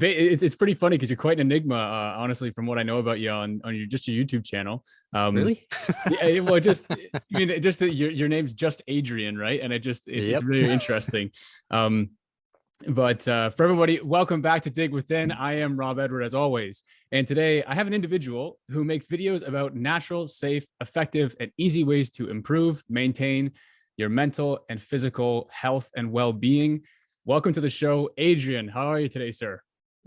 It's pretty funny because you're quite an enigma, honestly, from what I know about you on your YouTube channel. Really? Yeah, well, just I mean, just that your name's just Adrian, right? And it's Yep. really interesting. Um, but for everybody, welcome back to Dig Within. I am Rob Edward, as always, and today I have an individual who makes videos about natural, safe, effective, and easy ways to improve, maintain your mental and physical health and well-being. Welcome to the show, Adrian. How are you today, sir?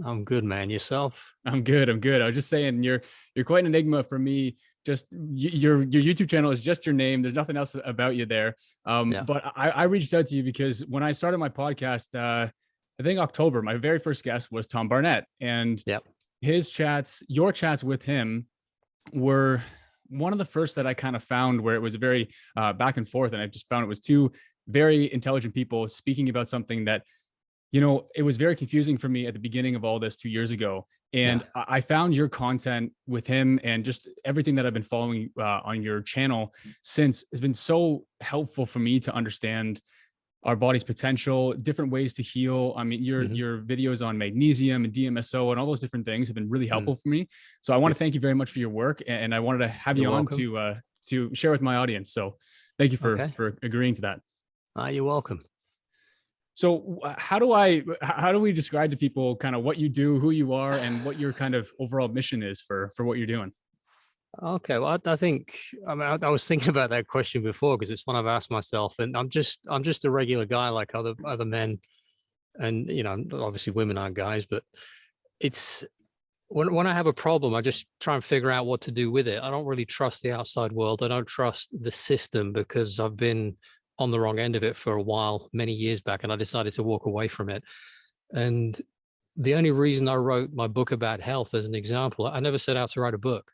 I'm good, man. Yourself? I'm good. I'm good. I was just saying you're quite an enigma for me. Just your YouTube channel is just your name. There's nothing else about you there. Yeah. But I reached out to you because when I started my podcast, I think October, my very first guest was Tom Barnett, and Yep. your chats with him were one of the first that I kind of found where it was very back and forth, and I just found it was two very intelligent people speaking about something that it was very confusing for me at the beginning of all this 2 years ago. Yeah. And I found your content with him and just everything that I've been following on your channel since has been so helpful for me to understand our body's potential, different ways to heal. I mean, Hmm. your videos on magnesium and DMSO and all those different things have been really Mm. helpful for me. So I want to Good. thank you very much for your work, and I wanted to have You're you on welcome. to share with my audience. So thank you Okay. for agreeing to that. You're welcome. So how do we describe to people kind of what you do, who you are, and what your kind of overall mission is for what you're doing? Okay. Well, I think I mean I was thinking about that question before because it's one I've asked myself, and I'm just a regular guy like other men, and obviously women aren't guys, but it's when I have a problem, I just try and figure out what to do with it. I don't really trust the outside world. I don't trust the system because I've been on the wrong end of it for a while, many years back, and I decided to walk away from it. And the only reason I wrote my book about health, as an example, I never set out to write a book.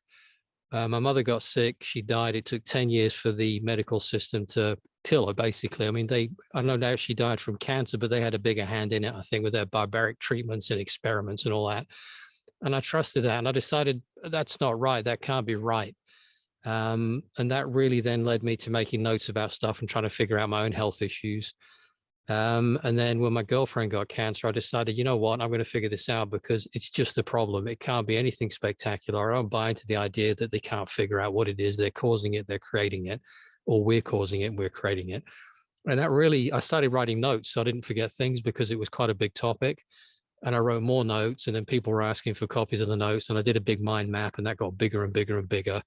My mother got sick. She died. It took 10 years for the medical system to kill her, basically. I mean, I know now she died from cancer, but they had a bigger hand in it, I think, with their barbaric treatments and experiments and all that. And I trusted that. And I decided that's not right. That can't be right. And that really then led me to making notes about stuff and trying to figure out my own health issues. And then when my girlfriend got cancer, I decided, you know what, I'm going to figure this out because it's just a problem. It can't be anything spectacular. I don't buy into the idea that they can't figure out what it is. They're causing it, they're creating it, or we're causing it, we're creating it. And that really, I started writing notes so I didn't forget things because it was quite a big topic. And I wrote more notes, and then people were asking for copies of the notes. And I did a big mind map, and that got bigger and bigger and bigger.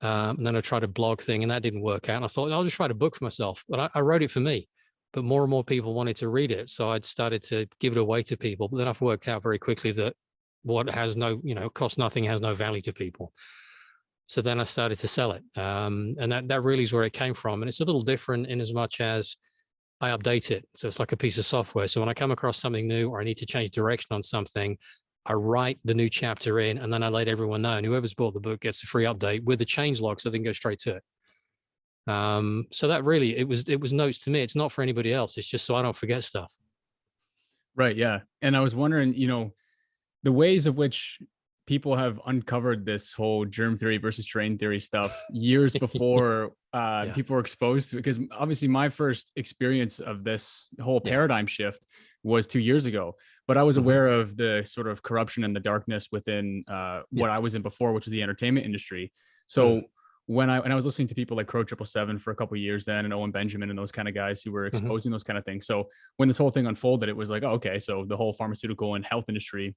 And then I tried a blog thing, and that didn't work out. And I thought, I'll just write a book for myself. But I wrote it for me. But more and more people wanted to read it. So I started to give it away to people. But then I've worked out very quickly that what has no, costs nothing, has no value to people. So then I started to sell it. And that really is where it came from. And it's a little different in as much as I update it. So it's like a piece of software. So when I come across something new or I need to change direction on something, I write the new chapter in, and then I let everyone know. And whoever's bought the book gets a free update with the change log, so they can go straight to it. So that really, it was notes to me. It's not for anybody else. It's just so I don't forget stuff. Right. Yeah. And I was wondering, the ways of which people have uncovered this whole germ theory versus terrain theory stuff years before Yeah. people were exposed to it. Because obviously my first experience of this whole Yeah. paradigm shift was 2 years ago, but I was Hmm. aware of the sort of corruption and the darkness within Yeah. what I was in before, which was the entertainment industry. Mm. So when I was listening to people like Crow 777 for a couple of years then, and Owen Benjamin and those kind of guys who were Hmm. exposing those kind of things. So when this whole thing unfolded, it was like, oh, okay, so the whole pharmaceutical and health industry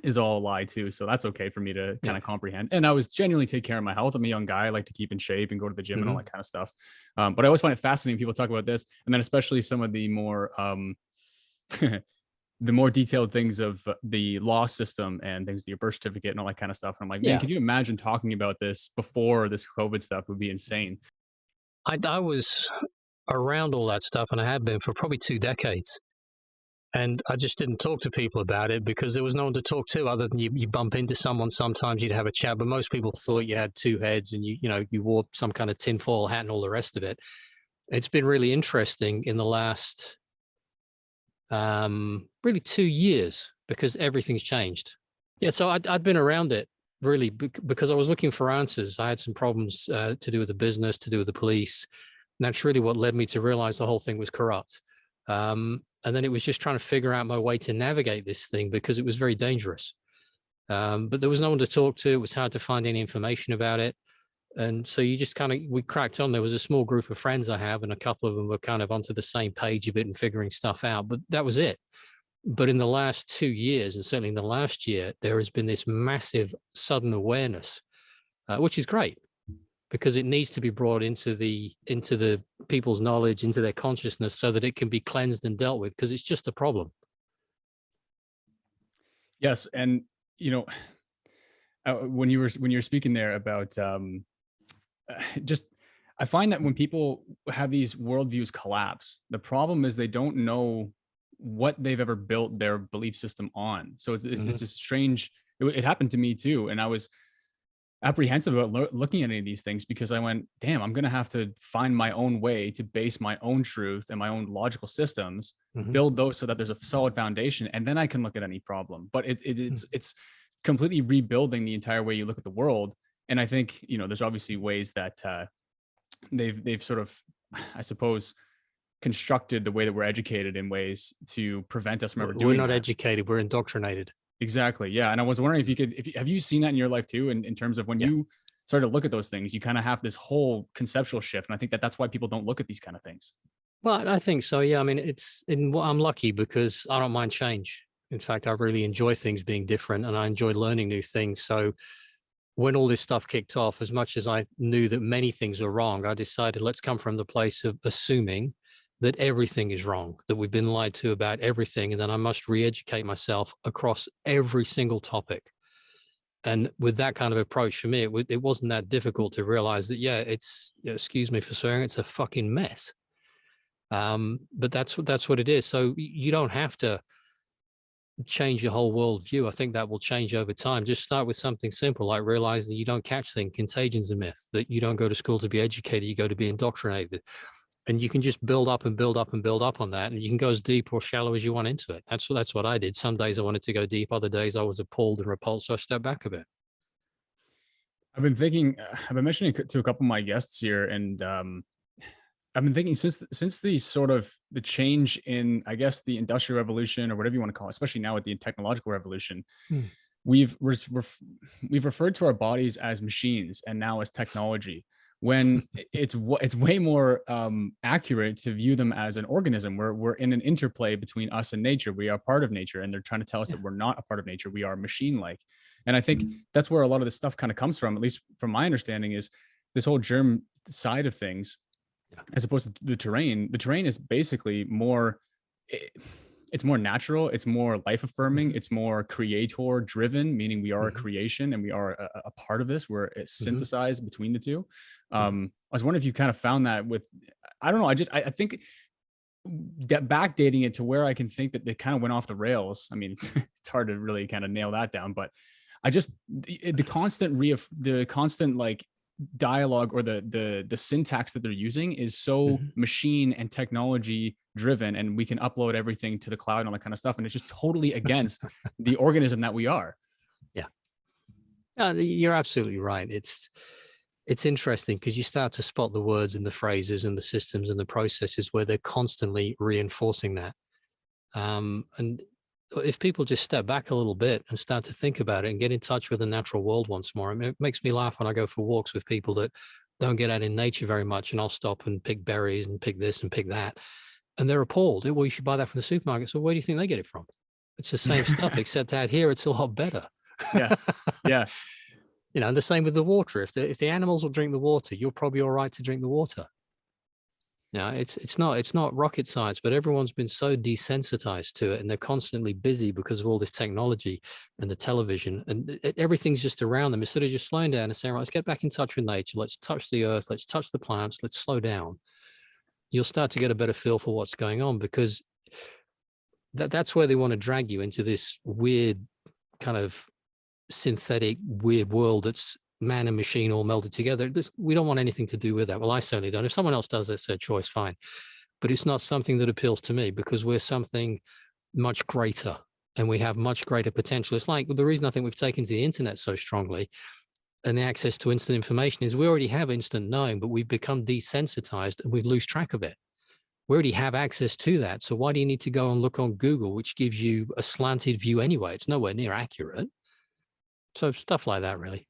is all a lie too. So that's okay for me to kind Yeah. of comprehend. And I was genuinely take care of my health. I'm a young guy. I like to keep in shape and go to the gym and all Hmm. that kind of stuff. But I always find it fascinating. People talk about this, and then especially some of the more the more detailed things of the law system and things, your birth certificate and all that kind of stuff. And I'm like, man, Yeah. could you imagine talking about this before this COVID stuff? Would be insane. I was around all that stuff, and I had been for probably 2 decades. And I just didn't talk to people about it because there was no one to talk to other than you bump into someone. Sometimes you'd have a chat, but most people thought you had two heads and you wore some kind of tinfoil hat and all the rest of it. It's been really interesting in the last really 2 years because everything's changed. Yeah, so I'd been around it really because I was looking for answers. I had some problems to do with the business, to do with the police. And that's really what led me to realize the whole thing was corrupt. And then it was just trying to figure out my way to navigate this thing because it was very dangerous. But there was no one to talk to. It was hard to find any information about it. And so you just we cracked on. There was a small group of friends I have, and a couple of them were kind of onto the same page of it and figuring stuff out. But that was it. But in the last 2 years, and certainly in the last year, there has been this massive sudden awareness, which is great, because it needs to be brought into the people's knowledge, into their consciousness, so that it can be cleansed and dealt with, because it's just a problem. Yes, and when you're speaking there about just, I find that when people have these worldviews collapse, the problem is they don't know what they've ever built their belief system on. So it's a strange. It happened to me too, and I was apprehensive about looking at any of these things, because I went, damn, I'm going to have to find my own way to base my own truth and my own logical systems, build those so that there's a solid foundation, and then I can look at any problem. But it's completely rebuilding the entire way you look at the world. And I think, there's obviously ways that they've sort of, I suppose, constructed the way that we're educated in ways to prevent us from ever doing We're not that. educated, we're indoctrinated. Exactly. Yeah. And I was wondering if have you seen that in your life too? In terms of when you start to look at those things, you kind of have this whole conceptual shift. And I think that's why people don't look at these kind of things. Well, I think so. Yeah. I mean, I'm lucky because I don't mind change. In fact, I really enjoy things being different, and I enjoy learning new things. So when all this stuff kicked off, as much as I knew that many things were wrong, I decided, let's come from the place of assuming that everything is wrong, that we've been lied to about everything, and then I must re-educate myself across every single topic. And with that kind of approach, for me, it wasn't that difficult to realize that, it's, excuse me for swearing, it's a fucking mess. But that's what it is. So you don't have to change your whole worldview. I think that will change over time. Just start with something simple, like realizing you don't catch things. Contagions a myth, that you don't go to school to be educated, you go to be indoctrinated. And you can just build up and build up and build up on that. And you can go as deep or shallow as you want into it. That's what I did. Some days I wanted to go deep. Other days I was appalled and repulsed. So I stepped back a bit. I've been mentioning it to a couple of my guests here. And I've been thinking since the change in, I guess, the industrial revolution, or whatever you want to call it, especially now with the technological revolution, we've referred to our bodies as machines and now as technology, when it's way more accurate to view them as an organism. We're in an interplay between us and nature. We are part of nature, and they're trying to tell us that we're not a part of nature. We are machine-like. And I think that's where a lot of this stuff kind of comes from, at least from my understanding, is this whole germ side of things, as opposed to the terrain. The terrain is basically more, it's more natural, it's more life affirming, it's more creator driven, meaning we are a creation and we are a part of this. We're synthesized between the two. I was wondering if you kind of found that with, I don't know, I think backdating it to where I can think that they kind of went off the rails. I mean, it's hard to really kind of nail that down, but the constant like dialogue, or the syntax that they're using is so machine and technology driven, and we can upload everything to the cloud and all that kind of stuff, and it's just totally against the organism that we are. You're absolutely right. It's interesting because you start to spot the words and the phrases and the systems and the processes where they're constantly reinforcing that. And if people just step back a little bit and start to think about it and get in touch with the natural world once more, I mean, it makes me laugh when I go for walks with people that don't get out in nature very much, and I'll stop and pick berries and pick this and pick that. And they're appalled. Well, you should buy that from the supermarket. So where do you think they get it from? It's the same stuff, except out here, it's a lot better. Yeah. And the same with the water. If the animals will drink the water, you're probably all right to drink the water. It's not rocket science, but everyone's been so desensitized to it, and they're constantly busy because of all this technology and the television, and everything's just around them. Instead of just slowing down and saying, right, let's get back in touch with nature, let's touch the earth, let's touch the plants, let's slow down, you'll start to get a better feel for what's going on, because that's where they want to drag you into this weird kind of synthetic weird world that's man and machine all melded together. We don't want anything to do with that. Well, I certainly don't. If someone else does, that's their choice, fine. But it's not something that appeals to me, because we're something much greater and we have much greater potential. It's like the reason I think we've taken to the internet so strongly and the access to instant information is we already have instant knowing, but we've become desensitized and we've lost track of it. We already have access to that. So why do you need to go and look on Google, which gives you a slanted view anyway? It's nowhere near accurate. So stuff like that, really.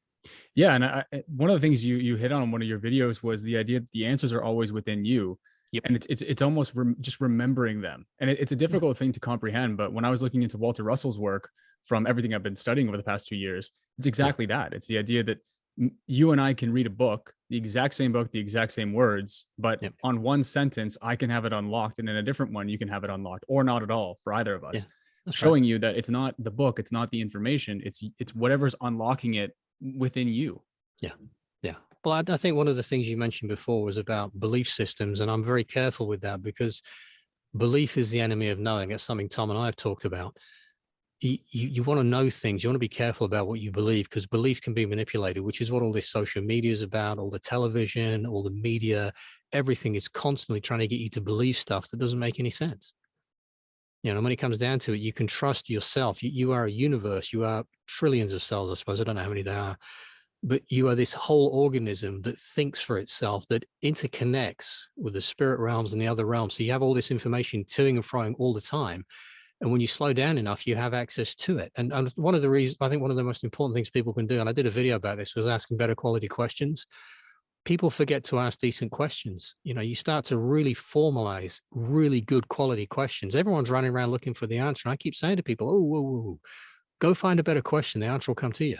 Yeah, and one of the things you hit on in one of your videos was the idea that the answers are always within you, Yep. and it's almost just remembering them, and it's a Yeah. difficult thing to comprehend. But when I was looking into Walter Russell's work from everything I've been studying over the past 2 years, it's Yeah. exactly that. It's the idea that you and I can read a book, the exact same words, but Yep. on one sentence I can have it unlocked, and in a different one you can have it unlocked, or not at all for either of Yeah. us, That's right. showing you that it's not the book, it's not the information, it's whatever's unlocking it within you. Yeah. Yeah. Well, I think one of the things you mentioned before was about belief systems. And I'm very careful with that because belief is the enemy of knowing. It's something Tom and I have talked about. You want to know things. You want to be careful about what you believe because belief can be manipulated, which is what all this social media is about, all the television, all the media, everything is constantly trying to get you to believe stuff that doesn't make any sense. When it comes down to it, you can trust yourself. You are a universe. You are trillions of cells, I suppose. I don't know how many there are, but you are this whole organism that thinks for itself, that interconnects with the spirit realms and the other realms. So you have all this information toing and froing all the time. And when you slow down enough, you have access to it. And one of the reasons, I think one of the most important things people can do, and I did a video about this, was asking better quality questions. People forget to ask decent questions. You start to really formalize really good quality questions. Everyone's running around looking for the answer. And I keep saying to people, oh, whoa, whoa, whoa, go find a better question. The answer will come to you.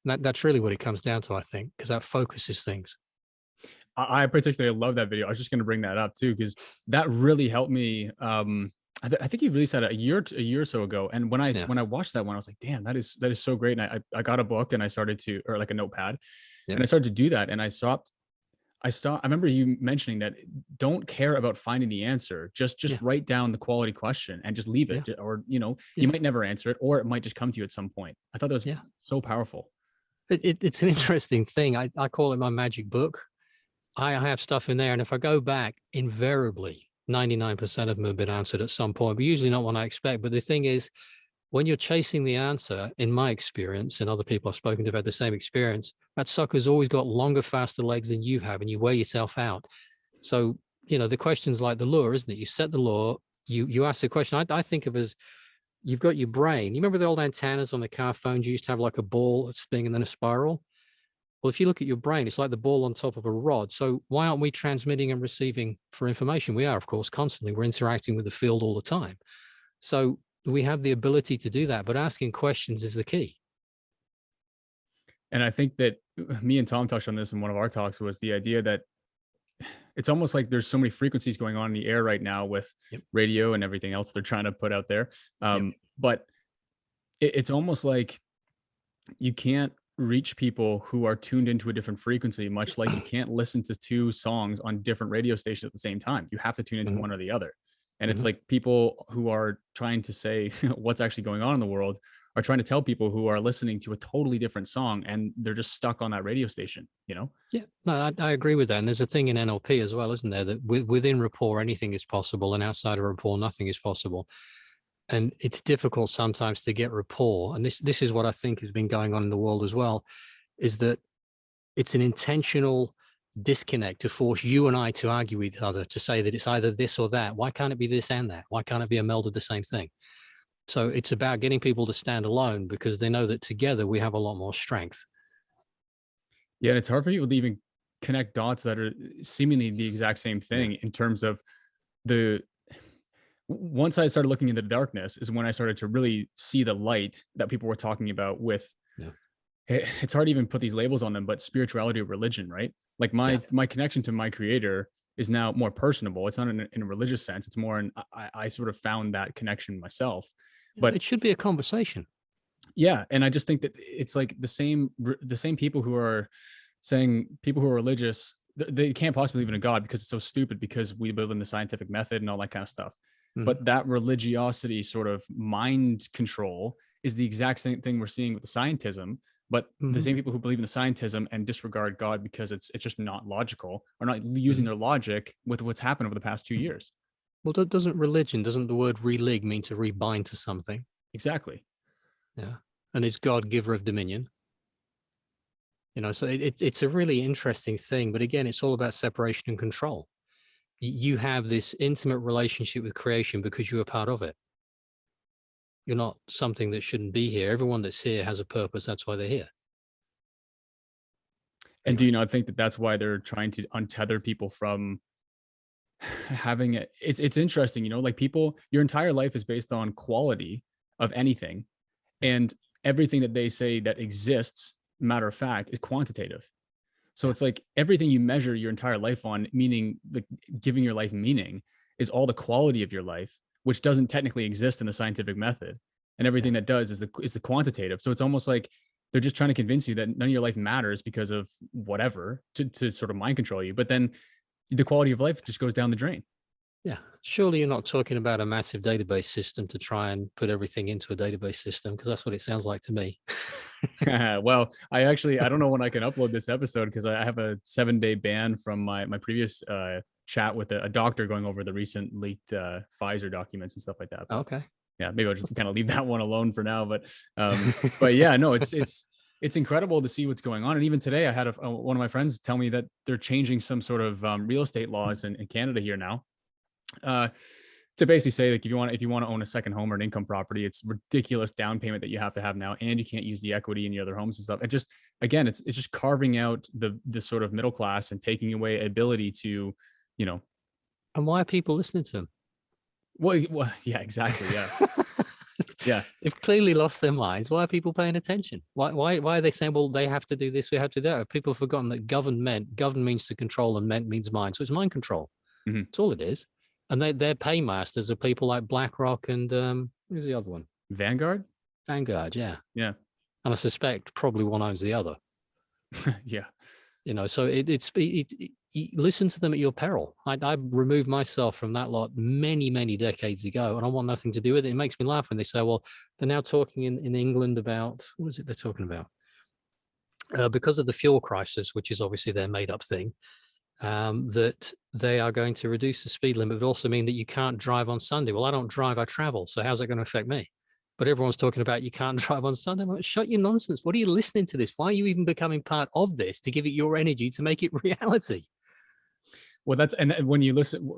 That's really what it comes down to, I think, because that focuses things. I particularly love that video. I was just going to bring that up too, because that really helped me. I think you released that a year or so ago, and Yeah. when I watched that one, I was like, "Damn, that is so great!" And I got a book and I started to, or like a notepad, Yep. and I started to do that. And I stopped. I remember you mentioning that don't care about finding the answer. Just Yeah. write down the quality question and just leave Yeah. it. Or you Yeah. might never answer it, or it might just come to you at some point. I thought that was Yeah. so powerful. It's an interesting thing. I call it my magic book. I have stuff in there, and if I go back, invariably 99% of them have been answered at some point, but usually not one I expect. But the thing is, when you're chasing the answer, in my experience, and other people I've spoken to have had the same experience, that sucker's always got longer, faster legs than you have, and you wear yourself out. So, the question's like the lure, isn't it? You set the lure, you ask the question. I think of as you've got your brain. You remember the old antennas on the car phones? You used to have like a ball spinning and then a spiral. Well, if you look at your brain, it's like the ball on top of a rod. So why aren't we transmitting and receiving for information? We are, of course, constantly. We're interacting with the field all the time. So we have the ability to do that, but asking questions is the key. And I think that me and Tom touched on this in one of our talks, was the idea that it's almost like there's so many frequencies going on in the air right now with Yep. radio and everything else they're trying to put out there. Yep. But it's almost like you can't reach people who are tuned into a different frequency, much like you can't listen to two songs on different radio stations at the same time. You have to tune into Mhm. one or the other. And it's Mhm. like people who are trying to say what's actually going on in the world are trying to tell people who are listening to a totally different song, and they're just stuck on that radio station. Yeah, no, I agree with that. And there's a thing in NLP as well, isn't there? That within rapport, anything is possible, and outside of rapport, nothing is possible. And it's difficult sometimes to get rapport. And this is what I think has been going on in the world as well, is that it's an intentional disconnect to force you and I to argue with each other, to say that it's either this or that. Why can't it be this and that? Why can't it be a meld of the same thing? So it's about getting people to stand alone because they know that together we have a lot more strength. Yeah, and it's hard for people to even connect dots that are seemingly the exact same Yeah. thing in terms of the once I started looking into the darkness is when I started to really see the light that people were talking about with Yeah. it's hard to even put these labels on them, but spirituality or religion, right? Like Yeah. my connection to my creator is now more personable. It's not in a religious sense. It's more in I sort of found that connection myself. But It should be a conversation. yeah, and I just think that it's like the same people who are saying people who are religious, they can't possibly believe in a God because it's so stupid because we live in the scientific method and all that kind of stuff. Mhm. But that religiosity sort of mind control is the exact same thing we're seeing with the scientism. But the Mhm. same people who believe in the scientism and disregard God because it's just not logical, are not using Mhm. their logic with what's happened over the past 2 years. Well, doesn't the word relig mean to rebind to something? Exactly. Yeah. And is God giver of dominion? So it's a really interesting thing. But again, it's all about separation and control. You have this intimate relationship with creation because you are part of it. You're not something that shouldn't be here. Everyone that's here has a purpose. That's why they're here. And do Anyway. you not think that that's why they're trying to untether people from having it? It's interesting, like people, your entire life is based on quality of anything, Yeah. and everything that they say that exists, matter of fact, is quantitative. So Yeah. it's like everything you measure your entire life on, meaning like giving your life meaning, is all the quality of your life, which doesn't technically exist in the scientific method. And Yeah. everything that does is the quantitative. So it's almost like they're just trying to convince you that none of your life matters because of whatever to sort of mind control you. But then the quality of life just goes down the drain. Yeah. Surely you're not talking about a massive database system to try and put everything into a database system, because that's what it sounds like to me. Well, I don't know when I can upload this episode because I have a 7-day ban from my previous chat with a doctor going over the recent leaked Pfizer documents and stuff like that. But Okay. yeah, maybe I'll just kind of leave that one alone for now. But yeah, no, it's incredible to see what's going on. And even today, I had one of my friends tell me that they're changing some sort of real estate laws in Canada here now, to basically say like if you want to own a second home or an income property, it's ridiculous down payment that you have to have now, and you can't use the equity in your other homes and stuff. It just, again, it's just carving out the sort of middle class and taking away ability to, you know, And why are people listening to him? well yeah, exactly, yeah, yeah. They've clearly lost their minds. Why are people paying attention? Why are they saying, well, they have to do this, we have to do that? Have people forgotten that govern means to control, and meant means mind. So it's mind control. Mhm. That's all it is. And their paymasters are people like BlackRock and who's the other one? Vanguard. Vanguard, yeah. Yeah. And I suspect probably one owns the other. Yeah. So listen to them at your peril. I removed myself from that lot many, many decades ago, and I want nothing to do with it. It makes me laugh when they say, well, they're now talking in England about, what is it they're talking about? Because of the fuel crisis, which is obviously their made up thing, that they are going to reduce the speed limit, but also mean that you can't drive on Sunday. Well, I don't drive, I travel. So how's that going to affect me? But everyone's talking about you can't drive on Sunday. I'm like, shut your nonsense. What are you listening to this? Why are you even becoming part of this to give it your energy to make it reality? Well, and when you listen,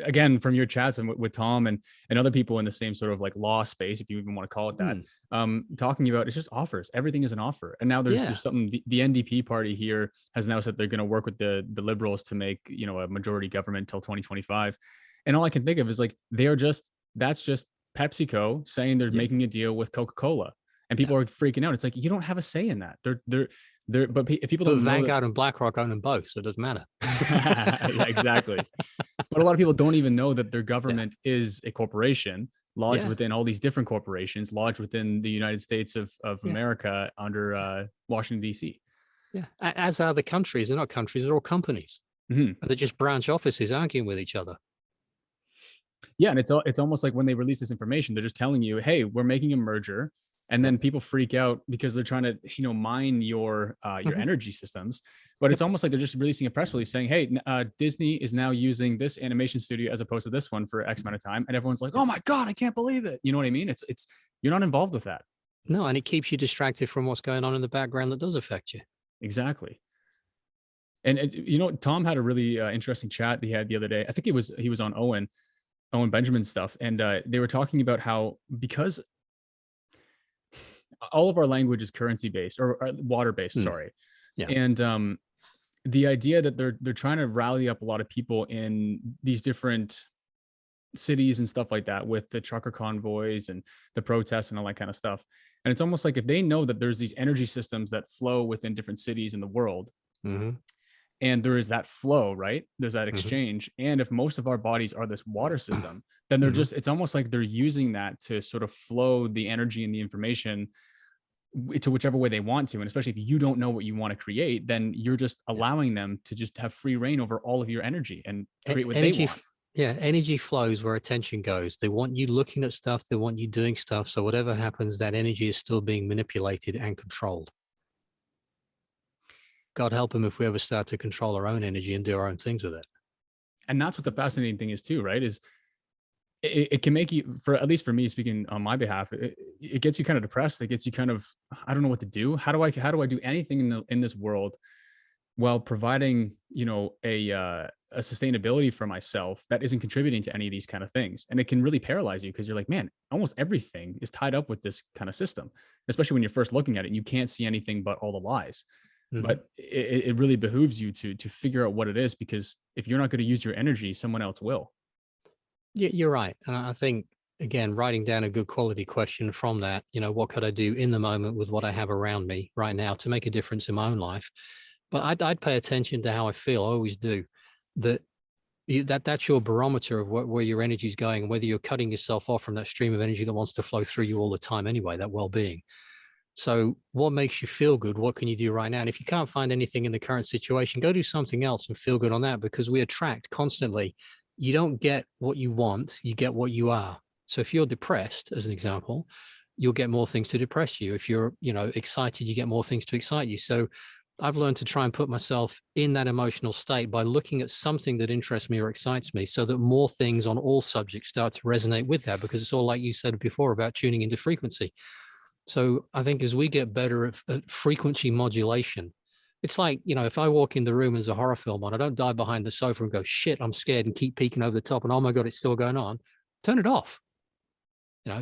again, from your chats and with Tom and other people in the same sort of like law space, if you even want to call it that, talking about, it's just offers. Everything is an offer. And now there's something, the NDP party here has now said they're going to work with the liberals to make, a majority government till 2025. And all I can think of is like, that's just PepsiCo saying they're making a deal with Coca-Cola, and people are freaking out. It's like, you don't have a say in that. But if people don't know Vanguard and BlackRock own them both, so it doesn't matter. yeah, exactly. But a lot of people don't even know that their government is a corporation lodged within all these different corporations, lodged within the United States of America under Washington, D.C. Yeah, as are the countries. They're not countries, they're all companies. And they're just branch offices arguing with each other. Yeah, and it's almost like when they release this information, they're just telling you, hey, we're making a merger. And then people freak out because they're trying to, mine your energy systems. But it's almost like they're just releasing a press release saying, hey, Disney is now using this animation studio as opposed to this one for X amount of time. And everyone's like, oh my God, I can't believe it. You know what I mean? It's you're not involved with that. No, and it keeps you distracted from what's going on in the background that does affect you. Exactly. And Tom had a really interesting chat he had the other day. I think he was on Owen Benjamin stuff. And they were talking about how, because all of our language is currency based or water based, sorry. Yeah. And the idea that they're trying to rally up a lot of people in these different cities and stuff like that with the trucker convoys and the protests and all that kind of stuff. And it's almost like if they know that there's these energy systems that flow within different cities in the world, and there is that flow, right? There's that exchange. And if most of our bodies are this water system, then they're it's almost like they're using that to sort of flow the energy and the information to whichever way they want to. And especially if you don't know what you want to create, then you're just allowing them to just have free reign over all of your energy and create what they want. Yeah, energy flows where attention goes. They want you looking at stuff. They want you doing stuff. So whatever happens, that energy is still being manipulated and controlled. God help them if we ever start to control our own energy and do our own things with it. And that's what the fascinating thing is too, right? Is it can make you, for at least for me, speaking on my behalf, it gets you kind of depressed. It gets you kind of, I don't know what to do. How do I do anything in this world while providing, a a sustainability for myself that isn't contributing to any of these kind of things. And it can really paralyze you because you're like, man, almost everything is tied up with this kind of system, especially when you're first looking at it and you can't see anything but all the lies. Mhm. But it really behooves you to figure out what it is, because if you're not going to use your energy, someone else will. You're right. And I think, again, writing down a good quality question from that, what could I do in the moment with what I have around me right now to make a difference in my own life? But I'd pay attention to how I feel. I always do. That that's your barometer of where your energy is going, and whether you're cutting yourself off from that stream of energy that wants to flow through you all the time anyway, that well-being. So what makes you feel good? What can you do right now? And if you can't find anything in the current situation, go do something else and feel good on that, because we attract constantly. You don't get what you want, you get what you are. So if you're depressed, as an example, you'll get more things to depress you. If you're, excited, you get more things to excite you. So I've learned to try and put myself in that emotional state by looking at something that interests me or excites me, so that more things on all subjects start to resonate with that, because it's all like you said before about tuning into frequency. So I think as we get better at frequency modulation, it's like, if I walk in the room as a horror film on, I don't dive behind the sofa and go, shit, I'm scared, and keep peeking over the top and, oh my God, it's still going on. Turn it off.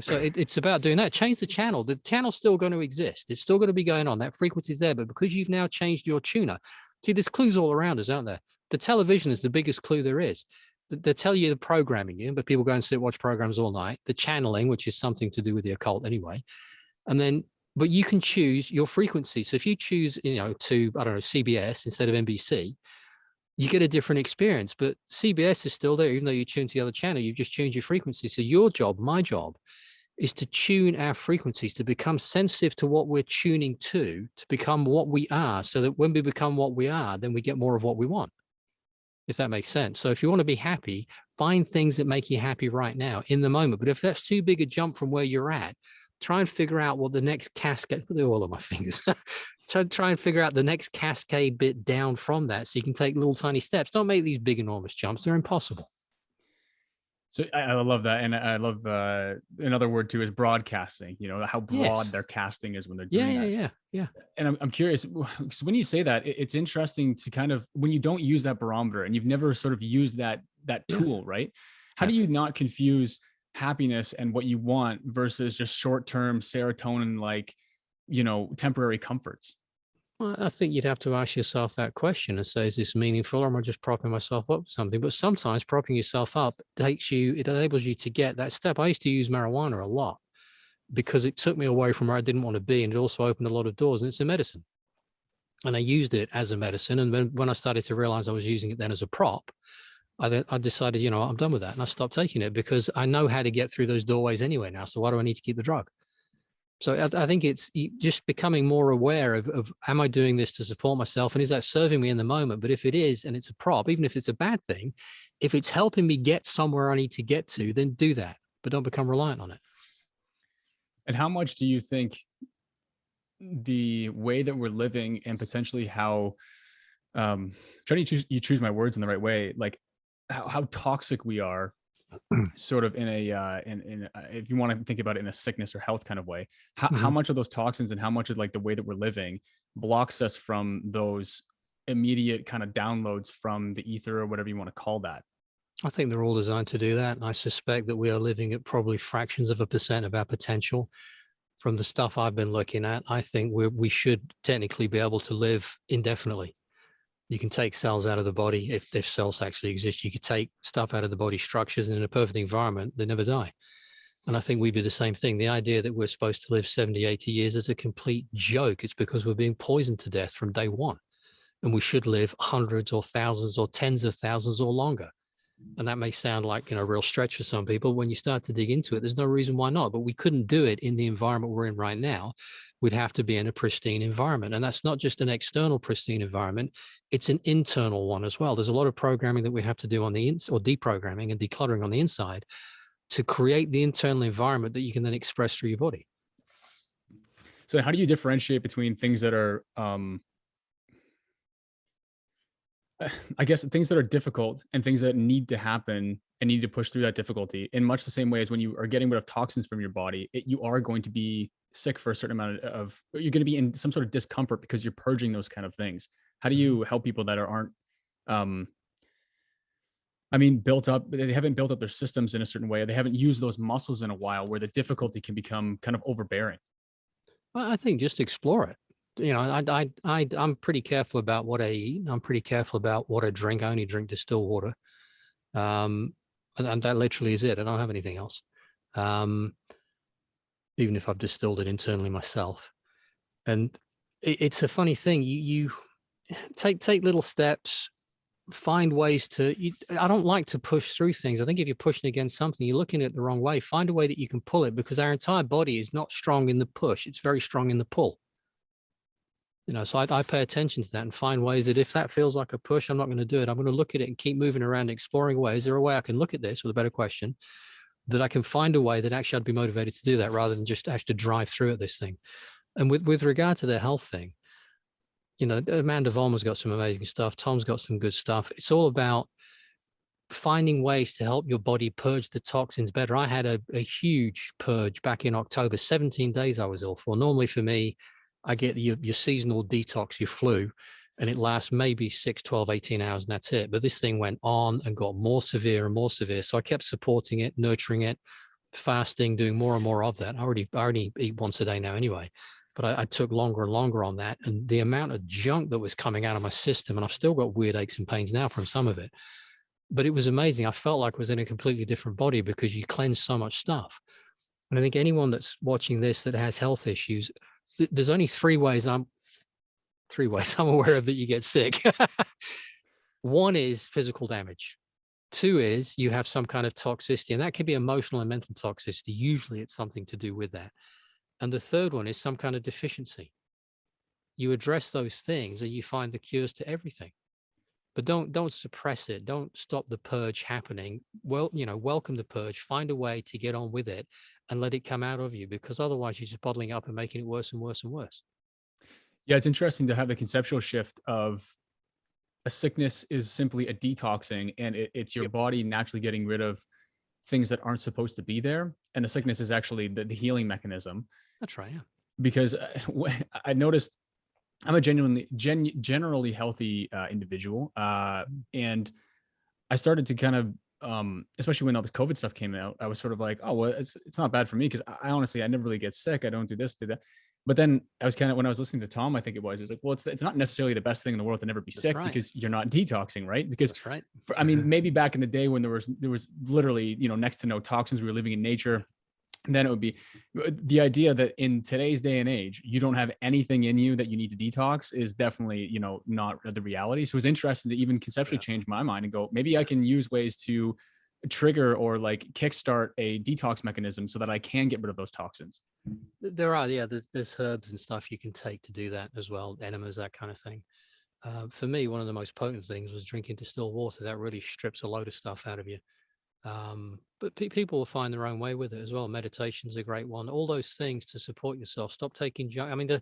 So it's about doing that. Change the channel. The channel's still going to exist. It's still going to be going on. That frequency's there. But because you've now changed your tuner, see, there's clues all around us, aren't there? The television is the biggest clue there is. They tell you the programming you, but people go and sit, watch programs all night. The channeling, which is something to do with the occult anyway. And then, but you can choose your frequency. So if you choose, to, I don't know, CBS instead of NBC, you get a different experience. But CBS is still there, even though you tune to the other channel, you've just tuned your frequency. So your job, my job, is to tune our frequencies, to become sensitive to what we're tuning to become what we are, so that when we become what we are, then we get more of what we want, if that makes sense. So if you want to be happy, find things that make you happy right now in the moment. But if that's too big a jump from where you're at, try and figure out what the next cascade, they're all on my fingers. So try and figure out the next cascade bit down from that, so you can take little tiny steps. Don't make these big, enormous jumps. They're impossible. So I love that. And I love another word too is broadcasting, how broad Yes. their casting is when they're Yeah, doing yeah, that. yeah, yeah. And I'm curious, so when you say that, it's interesting to kind of, when you don't use that barometer and you've never sort of used that Yeah. tool, right? How Yeah. do you not confuse happiness and what you want versus just short-term serotonin, like, temporary comforts? Well, I think you'd have to ask yourself that question and say, is this meaningful, or am I just propping myself up for something? But sometimes propping yourself up it enables you to get that step. I used to use marijuana a lot because it took me away from where I didn't want to be. And it also opened a lot of doors, and it's a medicine. And I used it as a medicine. And when I started to realize I was using it then as a prop, I decided, I'm done with that. And I stopped taking it because I know how to get through those doorways anyway now. So why do I need to keep the drug? So I think it's just becoming more aware of, am I doing this to support myself? And is that serving me in the moment? But if it is, and it's a prop, even if it's a bad thing, if it's helping me get somewhere I need to get to, then do that. But don't become reliant on it. And how much do you think the way that we're living and potentially how, trying to choose my words in the right way, like how toxic we are, sort of in a if you want to think about it in a sickness or health kind of way, how Mhm. much of those toxins and how much of like the way that we're living blocks us from those immediate kind of downloads from the ether or whatever you want to call that? I think they're all designed to do that. And I suspect that we are living at probably fractions of a percent of our potential. From the stuff I've been looking at, I think we should technically be able to live indefinitely. You can take cells out of the body if cells actually exist. You could take stuff out of the body structures, and in a perfect environment, they never die. And I think we do the same thing. The idea that we're supposed to live 70, 80 years is a complete joke. It's because we're being poisoned to death from day one. And we should live hundreds or thousands or tens of thousands or longer. And that may sound like, a real stretch for some people. When you start to dig into it, there's no reason why not. But we couldn't do it in the environment we're in right now. We'd have to be in a pristine environment. And that's not just an external pristine environment, it's an internal one as well. There's a lot of programming that we have to do on the inside, or deprogramming and decluttering on the inside, to create the internal environment that you can then express through your body. So how do you differentiate between things that are I guess things that are difficult and things that need to happen and need to push through that difficulty, in much the same way as when you are getting rid of toxins from your body, you are going to be sick for a certain amount of, you're going to be in some sort of discomfort because you're purging those kind of things. How do Mhm. you help people that aren't, um, I mean, built up, they haven't built up their systems in a certain way. They haven't used those muscles in a while where the difficulty can become kind of overbearing. I think just explore it. You know, I'm pretty careful about what I eat. I'm pretty careful about what I drink. I only drink distilled water. Um, and that literally is it. I don't have anything else. Um, even if I've distilled it internally myself. And it's a funny thing. You take little steps, find ways to. I don't like to push through things. I think if you're pushing against something, you're looking at it the wrong way. Find a way that you can pull it, because our entire body is not strong in the push. It's very strong in the pull. You know, so I pay attention to that and find ways that if that feels like a push, I'm not going to do it. I'm going to look at it and keep moving around, exploring ways. Is there a way I can look at this with a better question, that I can find a way that actually I'd be motivated to do that, rather than just actually drive through at this thing. And with regard to the health thing, you know, Amanda Vollmer's got some amazing stuff. Tom's got some good stuff. It's all about finding ways to help your body purge the toxins better. I had a huge purge back in October, 17 days I was ill for. Normally for me, I get your seasonal detox, your flu, and it lasts maybe 6, 12, 18 hours, and that's it. But this thing went on and got more severe and more severe. So I kept supporting it, nurturing it, fasting, doing more and more of that. I already eat once a day now anyway, but I took longer and longer on that. And the amount of junk that was coming out of my system, and I've still got weird aches and pains now from some of it, but it was amazing. I felt like I was in a completely different body because you cleanse so much stuff. And I think anyone that's watching this that has health issues, there's only three ways I'm aware of that you get sick. One is physical damage. Two is you have some kind of toxicity, and that could be emotional and mental toxicity. Usually it's something to do with that. And the third one is some kind of deficiency. You address those things and you find the cures to everything. But don't suppress it. Don't stop the purge happening. Well, you know, welcome the purge, find a way to get on with it and let it come out of you, because otherwise you're just bottling up and making it worse and worse and worse. Yeah, it's interesting to have the conceptual shift of a sickness is simply a detoxing, and it's your Yep. body naturally getting rid of things that aren't supposed to be there. And the sickness is actually the healing mechanism. That's right. Yeah. Because I noticed I'm a generally healthy individual, Mm. and I started to kind of, especially when all this COVID stuff came out, I was sort of like, oh well, it's not bad for me because I honestly I never really get sick. I don't do this, do that. But then I was kind of when I was listening to Tom, I think it was like, well, it's not necessarily the best thing in the world to never be That's sick right. because you're not detoxing, right? Because That's right. I mean, maybe back in the day when there was literally next to no toxins, we were living in nature. And then it would be the idea that in today's day and age, you don't have anything in you that you need to detox is definitely, not the reality. So it was interesting to even conceptually Yeah. change my mind and go, maybe I can use ways to trigger or like kickstart a detox mechanism so that I can get rid of those toxins. There are, yeah, there's herbs and stuff you can take to do that as well, enemas, that kind of thing. For me, one of the most potent things was drinking distilled water. That really strips a load of stuff out of you. But people will find their own way with it as well. Meditation's a great one. All those things to support yourself. Stop taking junk. I mean,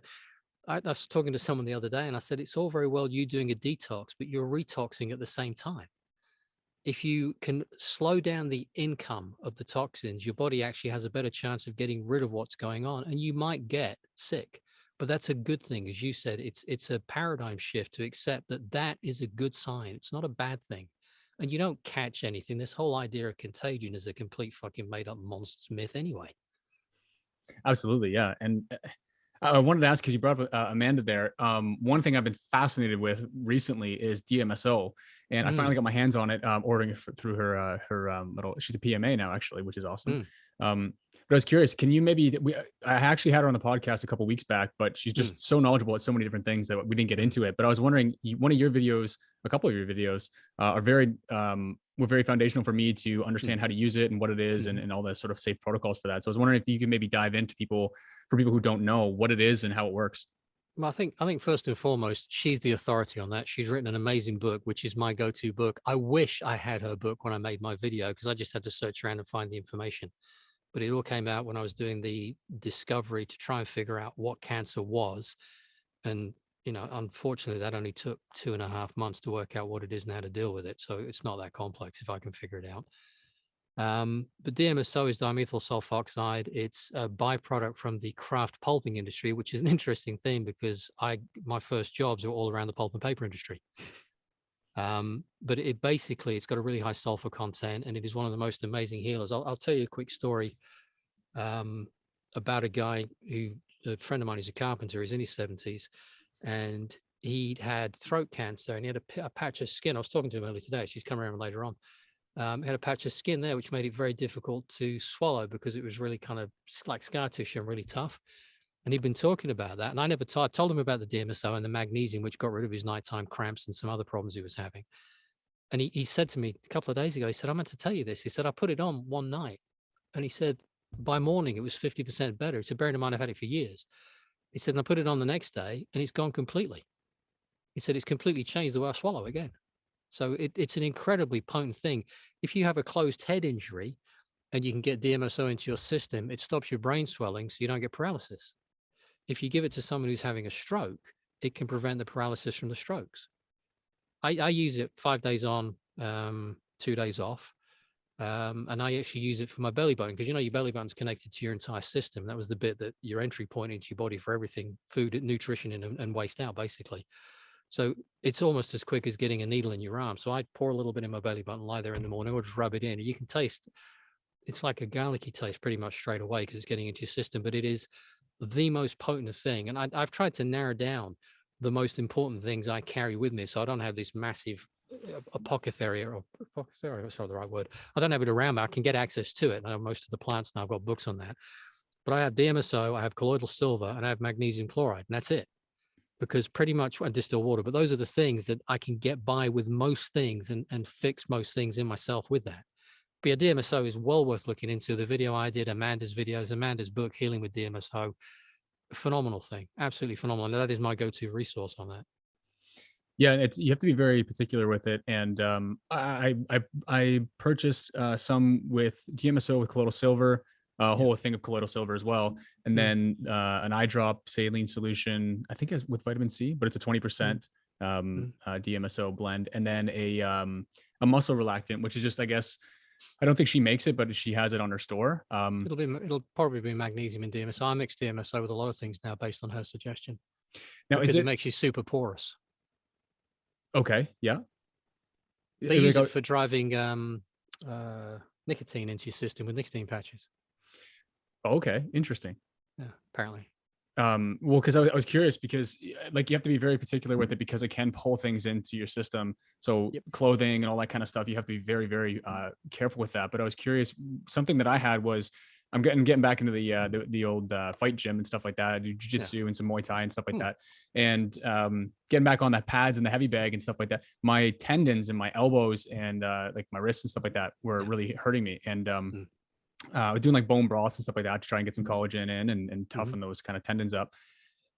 I was talking to someone the other day, and I said it's all very well you doing a detox, but you're retoxing at the same time. If you can slow down the income of the toxins, your body actually has a better chance of getting rid of what's going on, and you might get sick. But that's a good thing, as you said. It's a paradigm shift to accept that that is a good sign. It's not a bad thing, and you don't catch anything. This whole idea of contagion is a complete fucking made up monstrous myth, anyway. Absolutely. Yeah. And I wanted to ask because you brought up Amanda there. One thing I've been fascinated with recently is DMSO, and I Mm, finally got my hands on it, ordering it through her little. She's a PMA now, actually, which is awesome. mm, But I was curious, can you maybe? I actually had her on the podcast a couple weeks back, but she's mm, just so knowledgeable at so many different things that we didn't get mm, into it. But I was wondering, one of your videos, a couple of your videos, are very were very foundational for me to mm, understand how to use it and what it is, and, mhm. and all the sort of safe protocols for that. So I was wondering if you could maybe dive into for people who don't know what it is and how it works. Well, I think first and foremost, she's the authority on that. She's written an amazing book, which is my go-to book. I wish I had her book when I made my video, because I just had to search around and find the information. But it all came out when I was doing the discovery to try and figure out what cancer was. And, unfortunately, that only took 2.5 months to work out what it is and how to deal with it. So it's not that complex if I can figure it out. But DMSO is dimethyl sulfoxide. It's a byproduct from the craft pulping industry, which is an interesting thing because my first jobs were all around the pulp and paper industry. But it basically, it's got a really high sulfur content, and it is one of the most amazing healers. I'll tell you a quick story about a guy who, a friend of mine who's a carpenter, he's in his 70s, and he'd had throat cancer, and he had a patch of skin. I was talking to him earlier today. She's coming around later on. Had a patch of skin there, which made it very difficult to swallow because it was really kind of like scar tissue and really tough. And he'd been talking about that. And I never told him about the DMSO and the magnesium, which got rid of his nighttime cramps and some other problems he was having. And he said to me a couple of days ago, he said, I meant to tell you this. He said, I put it on one night. And he said, by morning, it was 50% better. He said, bearing in mind, I've had it for years. He said, and I put it on the next day and it's gone completely. He said, it's completely changed the way I swallow again. So it's an incredibly potent thing. If you have a closed head injury and you can get DMSO into your system, it stops your brain swelling so you don't get paralysis. If you give it to someone who's having a stroke, it can prevent the paralysis from the strokes. I use it 5 days on, 2 days off. And I actually use it for my belly button because, you know, your belly button's connected to your entire system. That was the bit that your entry point into your body for everything, food, nutrition, and waste out, basically. So it's almost as quick as getting a needle in your arm. So I pour a little bit in my belly button, lie there in the morning, or just rub it in. And you can taste, it's like a garlicky taste pretty much straight away because it's getting into your system. But it is the most potent thing. And I've tried to narrow down the most important things I carry with me, so I don't have this massive apothecary, or apothecary, that's not the right word. I don't have it around me. I can get access to it. I know most of the plants now, I've got books on that. But I have DMSO, I have colloidal silver, and I have magnesium chloride, and that's it. Because pretty much I distill water, but those are the things that I can get by with most things and fix most things in myself with that. But yeah, DMSO is well worth looking into. The video I did, Amanda's videos, Amanda's book, Healing with DMSO, phenomenal thing, absolutely phenomenal. And that is my go-to resource on that. Yeah, it's you have to be very particular with it. And I purchased some with DMSO with colloidal silver, a whole thing of colloidal silver as well, and Mm, then an eye drop saline solution. I think it's with vitamin C, but it's a 20% mm. DMSO blend, and then a muscle relaxant, which is just, I guess, I don't think she makes it, but she has it on her store. It'll probably be magnesium and DMSO. I mix DMSO with a lot of things now based on her suggestion Now, is because it it makes you super porous. okay? Yeah. They Like, use it for driving nicotine into your system with nicotine patches. okay, interesting. Yeah, apparently. Well, because I was curious because like you have to be very particular with it because it can pull things into your system. So Yep. clothing and all that kind of stuff, you have to be very, very careful with that. But I was curious, something that I had was I'm getting back into the old fight gym and stuff like that. I do Yeah. jujitsu and some Muay Thai and stuff like Hmm. that. And getting back on that pads and the heavy bag and stuff like that, my tendons and my elbows and like my wrists and stuff like that were Yeah. really hurting me. And Mm. doing like bone broths and stuff like that to try and get some collagen in and toughen those kind of tendons up.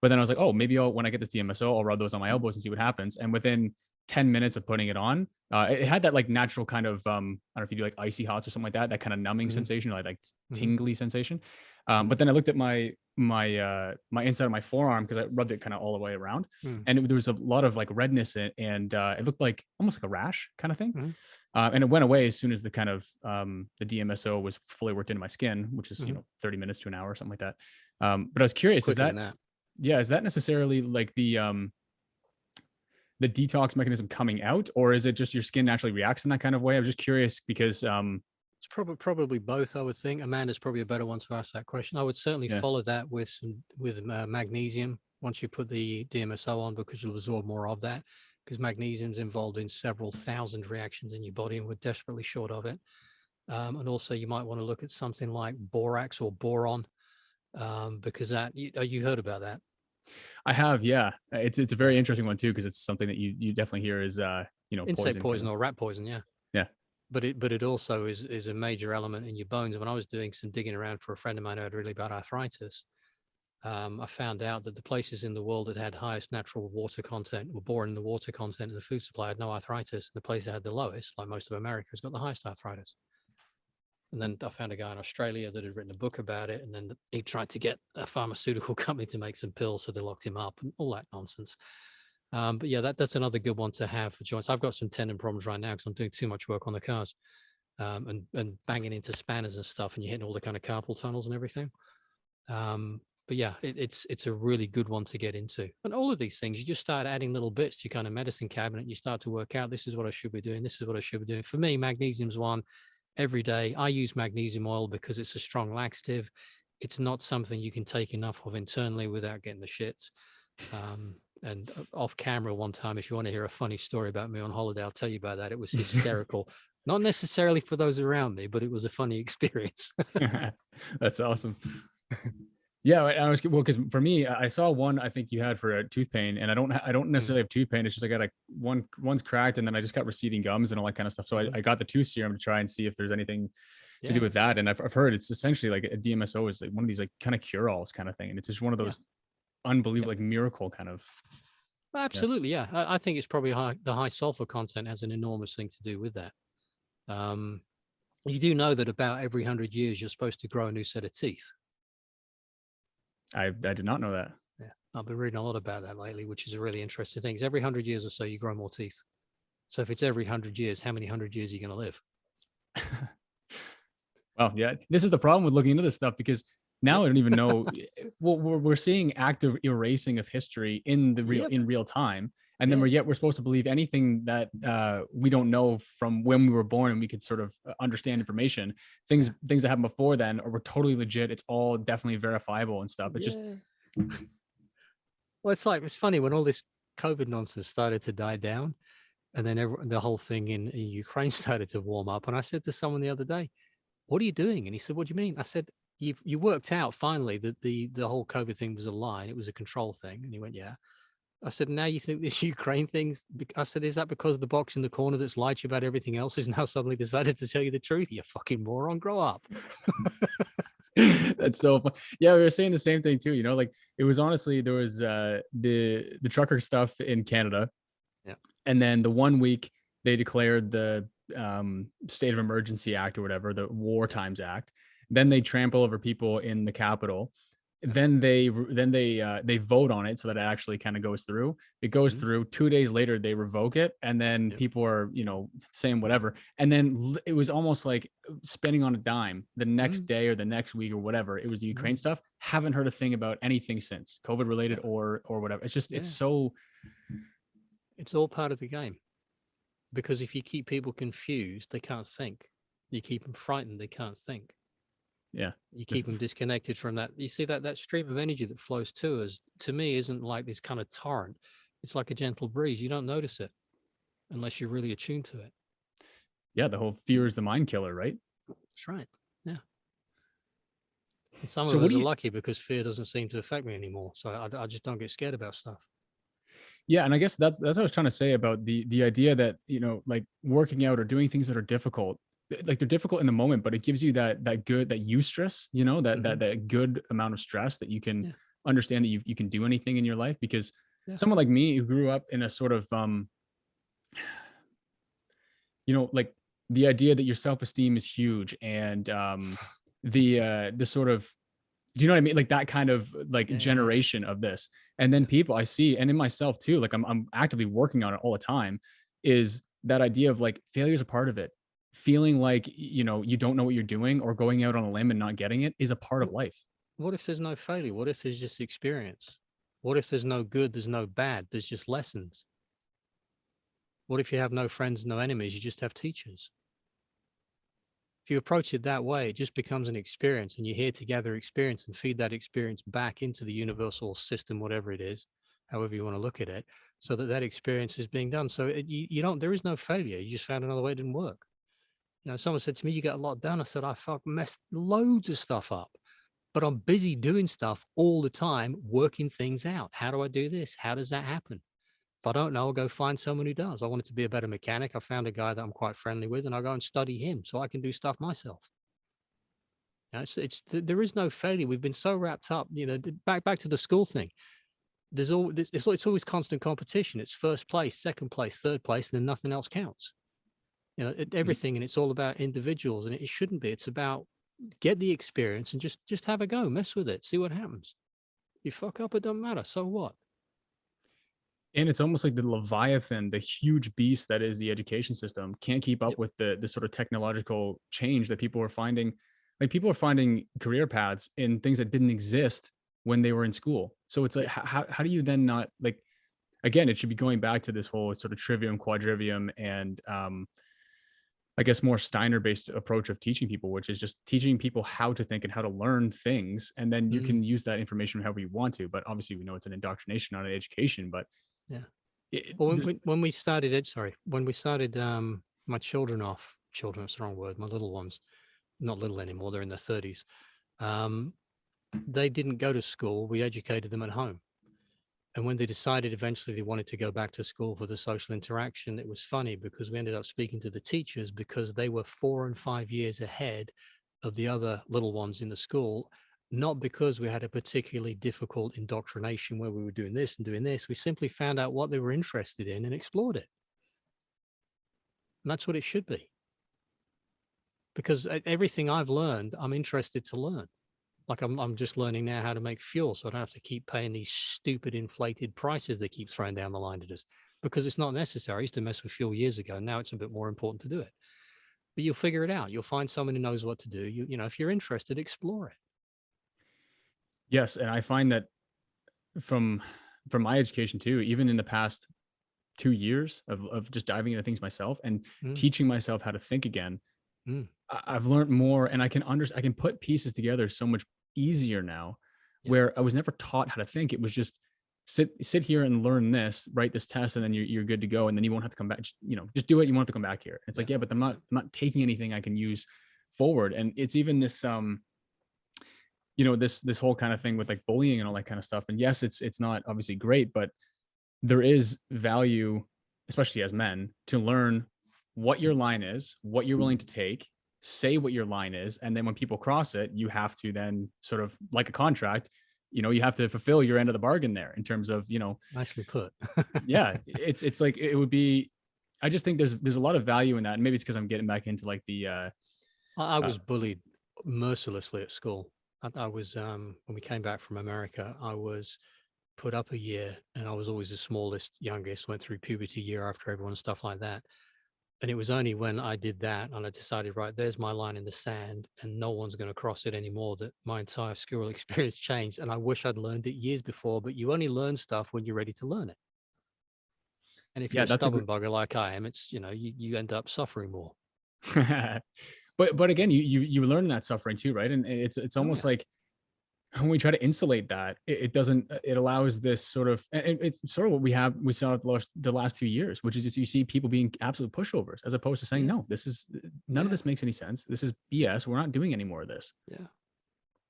But then I was like, oh, maybe when I get this DMSO, I'll rub those on my elbows and see what happens. And within 10 minutes of putting it on, it had that like natural kind of, I don't know if you do like icy hots or something like that, that kind of numbing Mhm. sensation, or like Mhm. tingly sensation. Mhm. But then I looked at my inside of my forearm because I rubbed it kind of all the way around, Mm. and there was a lot of like redness and it looked like almost like a rash kind of thing. Mhm. And it went away as soon as the kind of the DMSO was fully worked into my skin, which is Mhm. 30 minutes to an hour or something like that. But I was It's curious, is quicker than that that. yeah, is that necessarily like the detox mechanism coming out, or is it just your skin naturally reacts in that kind of way? I was just curious because It's probably both, I would think. Amanda's probably a better one to ask that question. I would certainly yeah, follow that with magnesium once you put the DMSO on because you'll absorb more of that because magnesium's involved in several thousand reactions in your body and we're desperately short of it. And also you might want to look at something like borax or boron because that you heard about that. I have, yeah. It's a Yeah. very interesting one too because it's something that you definitely hear is Insect poison poison can or rat poison, yeah. yeah. But it also is a major element in your bones. When I was doing some digging around for a friend of mine who had really bad arthritis, I found out that the places in the world that had highest natural water content were boring in the water content in the food supply had no arthritis. And the place that had the lowest, like most of America, has got the highest arthritis. And then I found a guy in Australia that had written a book about it. And then he tried to get a pharmaceutical company to make some pills. So they locked him up and all that nonsense. But yeah, that's another good one to have for joints. I've got some tendon problems right now because I'm doing too much work on the cars and banging into spanners and stuff. And you're hitting all the kind of carpal tunnels and everything. But yeah, it's a really good one to get into. And all of these things, you just start adding little bits to your kind of medicine cabinet. And you start to work out, this is what I should be doing. This is what I should be doing. For me, magnesium's one every day. I use magnesium oil because it's a strong laxative. It's not something you can take enough of internally without getting the shits. And off camera one time, if you want to hear a funny story about me on holiday, I'll tell you about that. It was hysterical. Not necessarily for those around me, but it was a funny experience. That's awesome. Yeah, I was well because for me, I saw one I think you had for a tooth pain, and I don't necessarily have tooth pain. It's just I got one's cracked, and then I just got receding gums and all that kind of stuff. So I got the tooth serum to try and see if there's anything to do Yeah. with that. And I've heard it's essentially like a DMSO is like one of these like kind of cure-alls kind of thing, and it's just one of Yeah. those unbelievable like miracle kind of. Yeah, Absolutely, yeah. I think it's probably the high sulfur content has an enormous thing to do with that. Um, you do know that about every 100 years you're supposed to grow a new set of teeth. I did not know that. Yeah, I've been reading a lot about that lately, which is a really interesting thing. Every 100 years or so you grow more teeth. So if it's every 100 years, how many 100 years are you going to live? Well, yeah, this is the problem with looking into this stuff because now Yep. I don't even know. Well, we're seeing active erasing of history in the Yep. real time, and then Yeah. we're supposed to believe anything that we don't know from when we were born, and we could sort of understand information. Things Yeah. things that happened before then were totally legit. It's all definitely verifiable and stuff. It's just Yeah. Well, it's funny when all this COVID nonsense started to die down, and then the whole thing in Ukraine started to warm up. And I said to someone the other day, "What are you doing?" And he said, "What do you mean?" I said, You worked out finally that the whole COVID thing was a lie and it was a control thing." And he went, "Yeah." I said, "Now you think this Ukraine thing's?" I said, "Is that because the box in the corner that's lied to you about everything else has now suddenly decided to tell you the truth? You fucking moron, grow up." that's so fun. Yeah, we were saying the same thing too. You know, like it was honestly there was the trucker stuff in Canada. Yeah. And then the 1 week they declared the state of emergency act or whatever, the war times act. Then they trample over people in the Capitol. Then they vote on it so that it actually kind of goes through. It goes Mhm. through. 2 days later they revoke it, and then Yep. people are saying whatever. And then it was almost like spinning on a dime. The next Mhm. day or the next week or whatever, it was the Ukraine Mhm. stuff. Haven't heard a thing about anything since COVID related Yeah. or whatever. It's just it's Yeah. so It's all part of the game. Because if you keep people confused, they can't think. You keep them frightened, they can't think. yeah. You The keep them disconnected from that. You see that stream of energy that flows to us, to me, isn't like this kind of torrent. It's like a gentle breeze. You don't notice it unless you're really attuned to it. Yeah, the whole fear is the mind killer, right? That's right. Yeah. And some So of what us do are you lucky because fear doesn't seem to affect me anymore. So I just don't get scared about stuff. yeah, and I guess that's what I was trying to say about the idea that, like working out or doing things that are difficult, like they're difficult in the moment, but it gives you that good that eustress, Hmm. that good amount of stress that you can Yeah. understand that you can do anything in your life because Yeah. someone like me who grew up in a sort of like the idea that your self-esteem is huge and the sort of do you know what I mean? Like that kind of like Yeah. generation of this. And then Yeah. people I see, and in myself too, like I'm actively working on it all the time, is that idea of like failure is a part of it. Feeling like you don't know what you're doing or going out on a limb and not getting it is a part of What, life. what if there's no failure? What if there's just experience? What if there's no good? There's no bad. There's just lessons. What if you have no friends, no enemies? You just have teachers. If you approach it that way, it just becomes an experience, and you're here to gather experience and feed that experience back into the universal system, whatever it is, however you want to look at it, so that that experience is being done. So you don't, there is no failure. You just found another way it didn't work. Someone said to me, "You got a lot done." I said, "I fuck messed loads of stuff up, but I'm busy doing stuff all the time, working things out. How do I do this? How does that happen? If I don't know, I'll go find someone who does. I wanted to be a better mechanic. I found a guy that I'm quite friendly with, and I go and study him so I can do stuff myself." There is no failure. We've been so wrapped up, back to the school thing. It's always constant competition. It's first place, second place, third place, and then nothing else counts. Everything, and it's all about individuals, and it shouldn't be. It's about get the experience and just have a go, mess with it, see what happens. You fuck up, it doesn't matter. So what? And it's almost like the Leviathan, the huge beast that is the education system, can't keep up Yep. with the sort of technological change that people are finding. Like people are finding career paths in things that didn't exist when they were in school. So it's like, how do you then not like, again, it should be going back to this whole sort of trivium, quadrivium, and I guess more Steiner based approach of teaching people, which is just teaching people how to think and how to learn things. And then you Mm, can use that information however you want to. But obviously, we know it's an indoctrination, not an education. But yeah. it, Well, there's, when we started it, sorry, when we started my children off, children, it's the wrong word, my little ones, not little anymore, they're in their 30s. Um, they didn't go to school. We educated them at home. And when they decided eventually they wanted to go back to school for the social interaction, it was funny because we ended up speaking to the teachers because they were 4 and 5 years ahead of the other little ones in the school, not because we had a particularly difficult indoctrination where we were doing this and doing this. We simply found out what they were interested in and explored it. And that's what it should be. Because everything I've learned, I'm interested to learn. Like I'm just learning now how to make fuel, so I don't have to keep paying these stupid inflated prices they keep throwing down the line to us because it's not necessary. I used to mess with fuel years ago. Now it's a bit more important to do it. But you'll figure it out. You'll find someone who knows what to do. You know, if you're interested, explore it. yes. And I find that from my education too, even in the past 2 years of just diving into things myself and Mm, teaching myself how to think again, mm, I've learned more, and I can put pieces together so much easier now, yeah, where I was never taught how to think. It was just sit here and learn this, write this test, and then you're good to go, and then you won't have to come back. Just do it. You won't have to come back here. It's yeah, like, yeah, but yeah. I'm not taking anything I can use forward. And it's even this this whole kind of thing with like bullying and all that kind of stuff. And yes, it's not obviously great, but there is value, especially as men, to learn what your line is, what you're willing to take, say what your line is, and then when people cross it, you have to then sort of like a contract, you have to fulfill your end of the bargain there in terms of, Nicely put. yeah, it's like it would be. I just think there's a lot of value in that, and maybe it's because I'm getting back into like the I uh was bullied mercilessly at school. I was when we came back from America, I was put up a year and I was always the smallest, youngest, went through puberty year after everyone, stuff like that. And it was only when I did that and I decided, right, there's my line in the sand and no one's going to cross it anymore, that my entire school experience changed. And I wish I'd learned it years before, but you only learn stuff when you're ready to learn it. And if you're yeah, a that's a stubborn bugger like I am, it's, you end up suffering more. but again, you learn that suffering too, right? And it's Oh, almost yeah. like when we try to insulate that, it doesn't. It allows this sort of, and it's sort of what we saw the last 2 years, which is just you see people being absolute pushovers as opposed to saying, Yeah. no, this is none of Yeah. this makes any sense. This is BS. We're not doing any more of this. Yeah.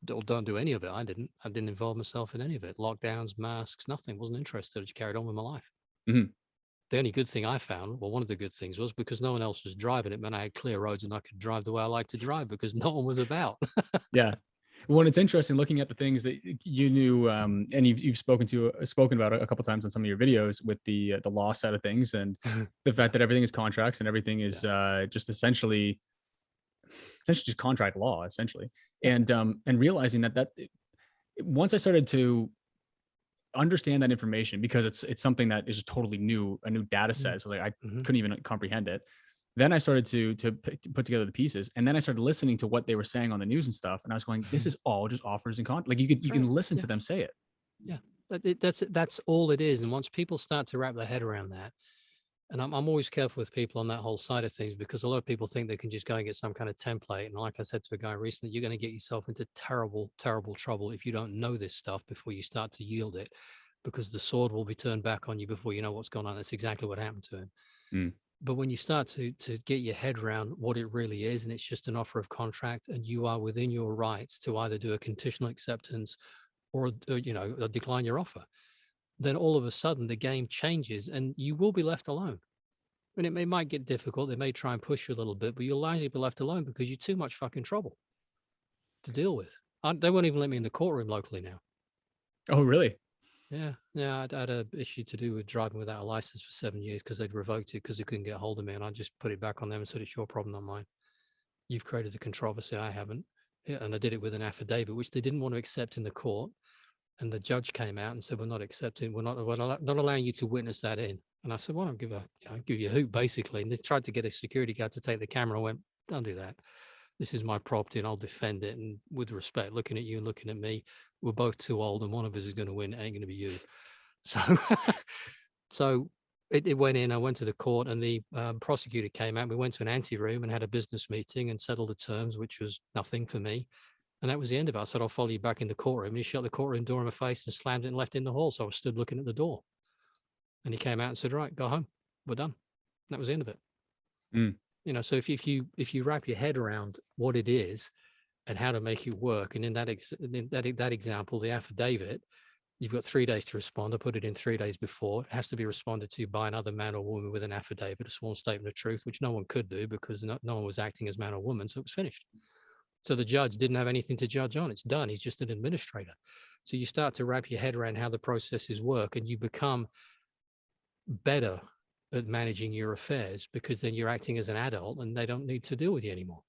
Don't do any of it. I didn't involve myself in any of it. Lockdowns, masks, nothing. Wasn't interested. I just carried on with my life. Mhm. The only good thing I found, well, one of the good things was because no one else was driving, it meant I had clear roads and I could drive the way I like to drive because no one was about. Yeah. Well, it's interesting looking at the things that you knew, and you've spoken about a couple times on some of your videos with the law side of things, and the Yeah. fact that everything is contracts and everything is Yeah. just essentially just contract law, essentially, Yeah. and realizing that once I started to understand that information because it's something that is totally new, a new data Mm, set. So like I mhm, couldn't even comprehend it. Then I started to put together the pieces, and then I started listening to what they were saying on the news and stuff, and I was going, "This mhm. is all just offers and con." Like you Right. can listen Yeah. to them say it. Yeah. That's all it is. And once people start to wrap their head around that, and I'm always careful with people on that whole side of things because a lot of people think they can just go and get some kind of template. And like I said to a guy recently, you're going to get yourself into terrible, terrible trouble if you don't know this stuff before you start to yield it, because the sword will be turned back on you before you know what's going on. That's exactly what happened to him. Mm. But when you start to get your head around what it really is, and it's just an offer of contract, and you are within your rights to either do a conditional acceptance or decline your offer, then all of a sudden the game changes and you will be left alone. And it might get difficult. They may try and push you a little bit, but you'll largely be left alone because you're too much fucking trouble to deal with. They won't even let me in the courtroom locally now. Oh, really? Yeah, yeah. I had a issue to do with driving without a license for 7 years because they'd revoked it because they couldn't get hold of me, and I just put it back on them and said it's your problem, not mine. You've created the controversy, I haven't. Yeah, and I did it with an affidavit, which they didn't want to accept in the court. And the judge came out and said, "We're not accepting. We're not allowing you to witness that in." And I said, "Well, I don't give a, give you a hoot, basically." And they tried to get a security guard to take the camera. I went, "Don't do that. this is my property and I'll defend it. And with respect, looking at you and looking at me, we're both too old and one of us is going to win. It ain't going to be you. So, so it went in. I went to the court and the prosecutor came out. We went to an ante room and had a business meeting and settled the terms, which was nothing for me. And that was the end of it. I said, I'll follow you back in the courtroom. And he shut the courtroom door in my face and slammed it and left it in the hall. So I stood looking at the door. And he came out and said, right, go home. We're done. And that was the end of it. Mm. You know, so if you wrap your head around what it is and how to make it work, and in that example, the affidavit, you've got 3 days to respond. I put it in 3 days before. It has to be responded to by another man or woman with an affidavit, a sworn statement of truth, which no one could do because no one was acting as man or woman. So it was finished. So the judge didn't have anything to judge on. It's done. He's just an administrator. So you start to wrap your head around how the processes work, and you become better at managing your affairs because then you're acting as an adult and they don't need to deal with you anymore.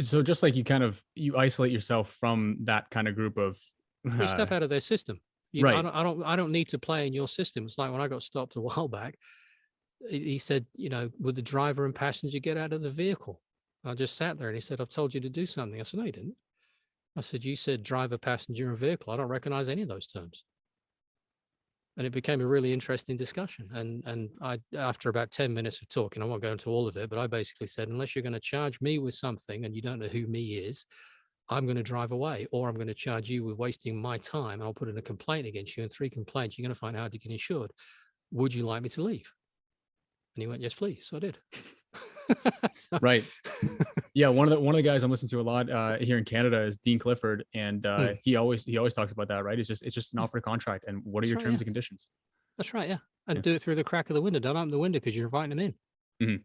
So just like you isolate yourself from that kind of group of You step out of their system. right. I don't need to play in your system. It's like when I got stopped a while back, he said, you know, would the driver and passenger get out of the vehicle? I just sat there and he said, I've told you to do something. I said, no, you didn't. I said, you said driver, passenger, and vehicle. I don't recognize any of those terms. And it became a really interesting discussion. And I, after about 10 minutes of talking, I won't go into all of it, but I basically said, unless you're going to charge me with something and you don't know who me is, I'm going to drive away, or I'm going to charge you with wasting my time. I'll put in a complaint against you, and 3 complaints, you're going to find out how to get insured. Would you like me to leave? And he went, yes, please. So I did. So. Right. Yeah. One of the guys I'm listening to a lot here in Canada is Dean Clifford. And he always talks about that, right? It's just an offer contract. And what are your terms and conditions? That's right. Yeah. And do it through the crack of the window. Don't open the window because you're inviting them in.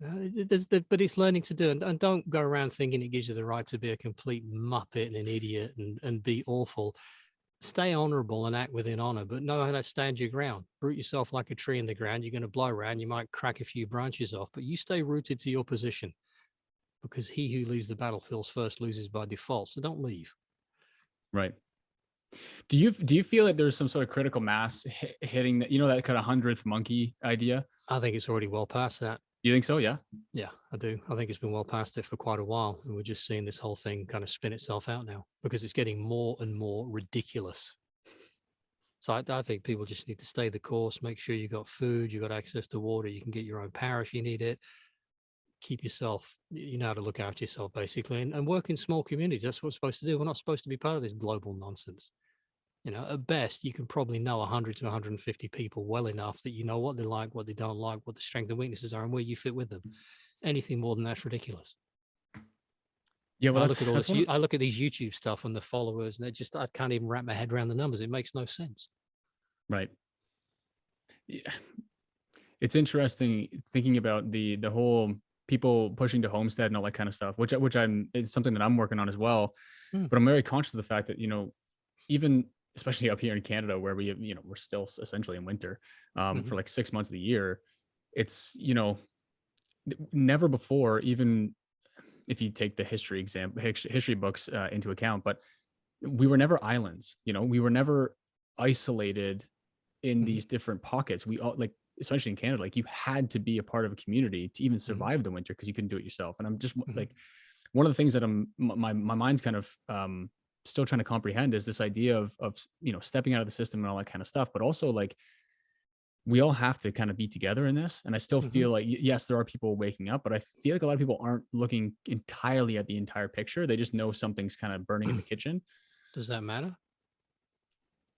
But it's learning to do, and don't go around thinking it gives you the right to be a complete muppet and an idiot and be awful. Stay honorable and act within honor, but know how to stand your ground. Root yourself like a tree in the ground. You're going to blow around. You might crack a few branches off, but you stay rooted to your position, because he who leaves the battlefield first loses by default. So don't leave. Right. Do you feel like there's some sort of critical mass hitting that, that kind of 100th monkey idea? I think it's already well past that. You think so? Yeah. Yeah, I do. I think it's been well past it for quite a while. And we're just seeing this whole thing kind of spin itself out now because it's getting more and more ridiculous. So I think people just need to stay the course, make sure you got food, you got access to water, you can get your own power if you need it. Keep yourself, you know how to look after yourself, basically, and work in small communities. That's what we're supposed to do. We're not supposed to be part of this global nonsense. You know, at best, you can probably know 100 to 150 people well enough that you know what they like, what they don't like, what the strengths and weaknesses are, and where you fit with them. Anything more than that's ridiculous. Yeah, well, I look at these YouTube stuff and the followers, and I can't even wrap my head around the numbers. It makes no sense. Right. Yeah. It's interesting thinking about the whole people pushing to homestead and all that kind of stuff, which it's something that I'm working on as well. But I'm very conscious of the fact that, even especially up here in Canada, where we're still essentially in winter for like 6 months of the year, it's, never before, even if you take the history books into account, but we were never islands, we were never isolated in these different pockets. We all, like, especially in Canada, like, you had to be a part of a community to even survive the winter because you couldn't do it yourself. And I'm just like, one of the things that my mind's kind of still trying to comprehend is this idea of stepping out of the system and all that kind of stuff, but also, like, we all have to kind of be together in this. And I still feel like, yes, there are people waking up, but I feel like a lot of people aren't looking entirely at the entire picture. They just know something's kind of burning in the kitchen. Does that matter?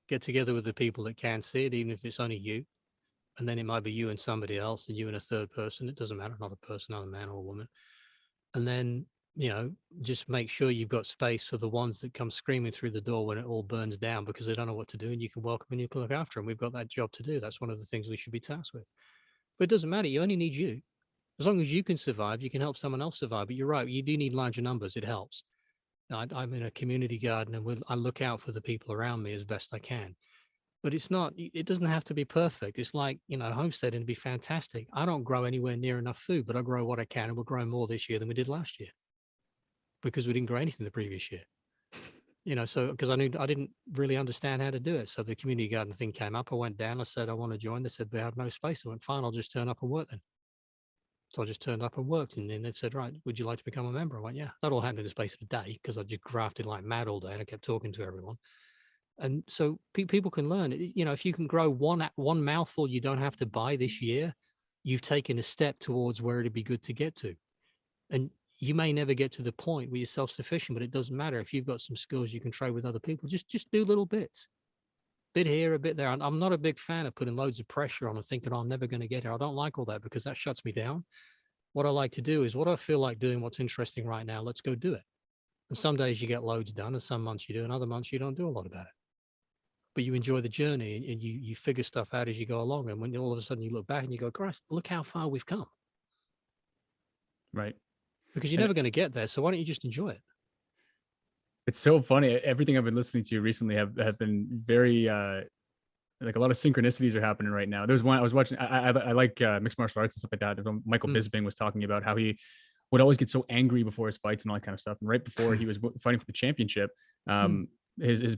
Get together with the people that can see it, even if it's only you. And then it might be you and somebody else and you and a third person. It doesn't matter, not a person, not a man or a woman. And then, just make sure you've got space for the ones that come screaming through the door when it all burns down because they don't know what to do, and you can welcome and you can look after them. We've got that job to do. That's one of the things we should be tasked with. But it doesn't matter. You only need you. As long as you can survive, you can help someone else survive. But you're right. You do need larger numbers. It helps. I'm in a community garden and I look out for the people around me as best I can. But it doesn't have to be perfect. It's like, homesteading would be fantastic. I don't grow anywhere near enough food, but I grow what I can, and we're growing more this year than we did last year because we didn't grow anything the previous year. So because I didn't really understand how to do it. So the community garden thing came up. I went down. I said, I want to join. They said, we have no space. I went, fine, I'll just turn up and work then. So I just turned up and worked, and then they said, right, would you like to become a member? I went, yeah. That all happened in the space of a day because I just grafted like mad all day and I kept talking to everyone. And so people can learn. If you can grow one mouthful you don't have to buy this year, you've taken a step towards where it'd be good to get to. And you may never get to the point where you're self-sufficient, but it doesn't matter. If you've got some skills you can trade with other people, just do little bits, bit here, a bit there. I'm not a big fan of putting loads of pressure on and thinking, oh, I'm never going to get here. I don't like all that because that shuts me down. What I like to do is what I feel like doing, what's interesting right now, let's go do it. And some days you get loads done and some months you do, and other months you don't do a lot about it. But you enjoy the journey and you figure stuff out as you go along. And when all of a sudden you look back and you go, Christ, look how far we've come. Right. Because you're And never going to get there. So why don't you just enjoy it? it's so funny. Everything I've been listening to recently have been very like a lot of synchronicities are happening right now. There's one I was watching. I like mixed martial arts and stuff like that. Michael Bisping was talking about how he would always get so angry before his fights and all that kind of stuff. And right before he was fighting for the championship, his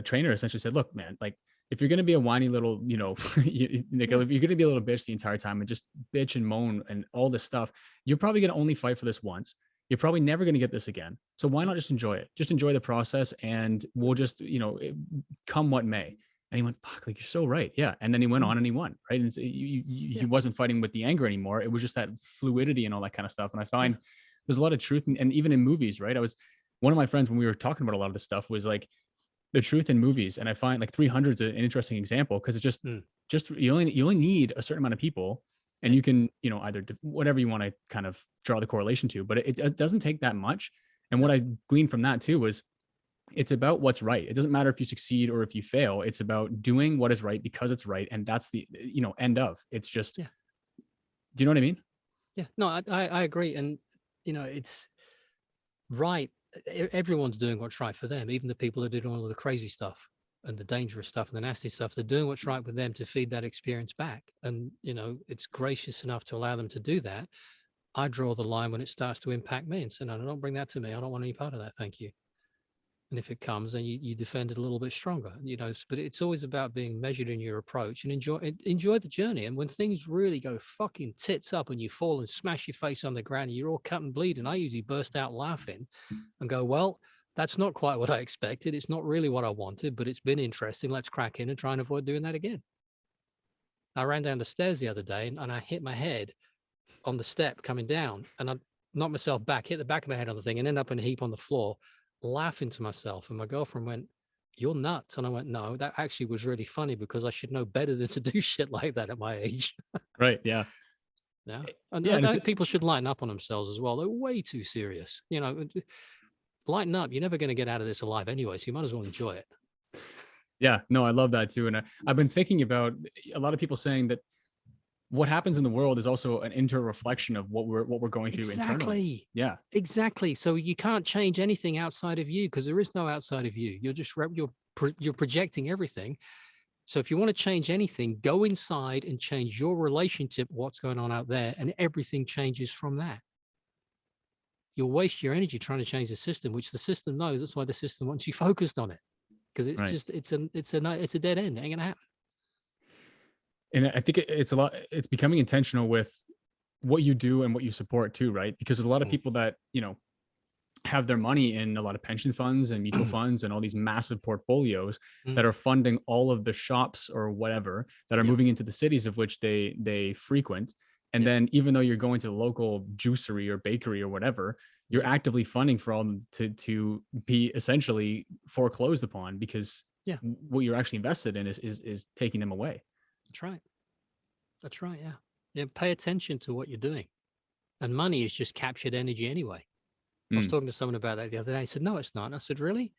trainer essentially said, "Look, man, like if you're gonna be a whiny little, if you're gonna be a little bitch the entire time and just bitch and moan and all this stuff, you're probably gonna only fight for this once. You're probably never gonna get this again. So why not just enjoy it? Just enjoy the process, and we'll just, come what may." And he went, "Fuck, like you're so right, yeah." And then he went on and he won, right? And he wasn't fighting with the anger anymore. It was just that fluidity and all that kind of stuff. And I find there's a lot of truth, and even in movies, right? One of my friends when we were talking about a lot of this stuff was like the truth in movies, and I find like 300 is an interesting example because it's just you only need a certain amount of people, and you can either whatever you want to kind of draw the correlation to, but it doesn't take that much. And what I gleaned from that too was it's about what's right. It doesn't matter if you succeed or if you fail. It's about doing what is right because it's right, and that's the end of. It's just, do you know what I mean? Yeah, no, I agree, and it's right. Everyone's doing what's right for them, even the people that are doing all of the crazy stuff and the dangerous stuff and the nasty stuff. They're doing what's right with them to feed that experience back, and it's gracious enough to allow them to do that. I draw the line when it starts to impact me and say, no, don't bring that to me. I don't want any part of that. Thank you. And if it comes, then you defend it a little bit stronger, but it's always about being measured in your approach and enjoy the journey. And when things really go fucking tits up and you fall and smash your face on the ground and you're all cut and bleeding, I usually burst out laughing and go, well, that's not quite what I expected. It's not really what I wanted, but it's been interesting. Let's crack in and try and avoid doing that again. I ran down the stairs the other day and I hit my head on the step coming down, and I knocked myself back, hit the back of my head on the thing and ended up in a heap on the floor, laughing to myself. And my girlfriend went, "You're nuts." And I went, "No, that actually was really funny because I should know better than to do shit like that at my age." Right. Yeah. Yeah. And Yeah. I think people should lighten up on themselves as well. They're way too serious. Lighten up. You're never going to get out of this alive anyway, so you might as well enjoy it. Yeah. No, I love that too. And I've been thinking about a lot of people saying that what happens in the world is also an inter reflection of what we're going through internally. Yeah, exactly. So you can't change anything outside of you because there is no outside of you. You're projecting everything. So if you want to change anything, go inside and change your relationship, what's going on out there, and everything changes from that. You'll waste your energy trying to change the system, which the system knows. That's why the system wants you focused on it, because it's right. just it's a dead end. It ain't gonna happen. And I think it's a lot. It's becoming intentional with what you do and what you support too, right? Because there's a lot of people that have their money in a lot of pension funds and mutual funds and all these massive portfolios that are funding all of the shops or whatever that are moving into the cities of which they frequent. And then even though you're going to the local juicery or bakery or whatever, you're actively funding for all them to be essentially foreclosed upon because what you're actually invested in is taking them away. That's right. That's right. Yeah. Yeah. Pay attention to what you're doing. And money is just captured energy anyway. I was talking to someone about that the other day. He said, no, it's not. And I said, really?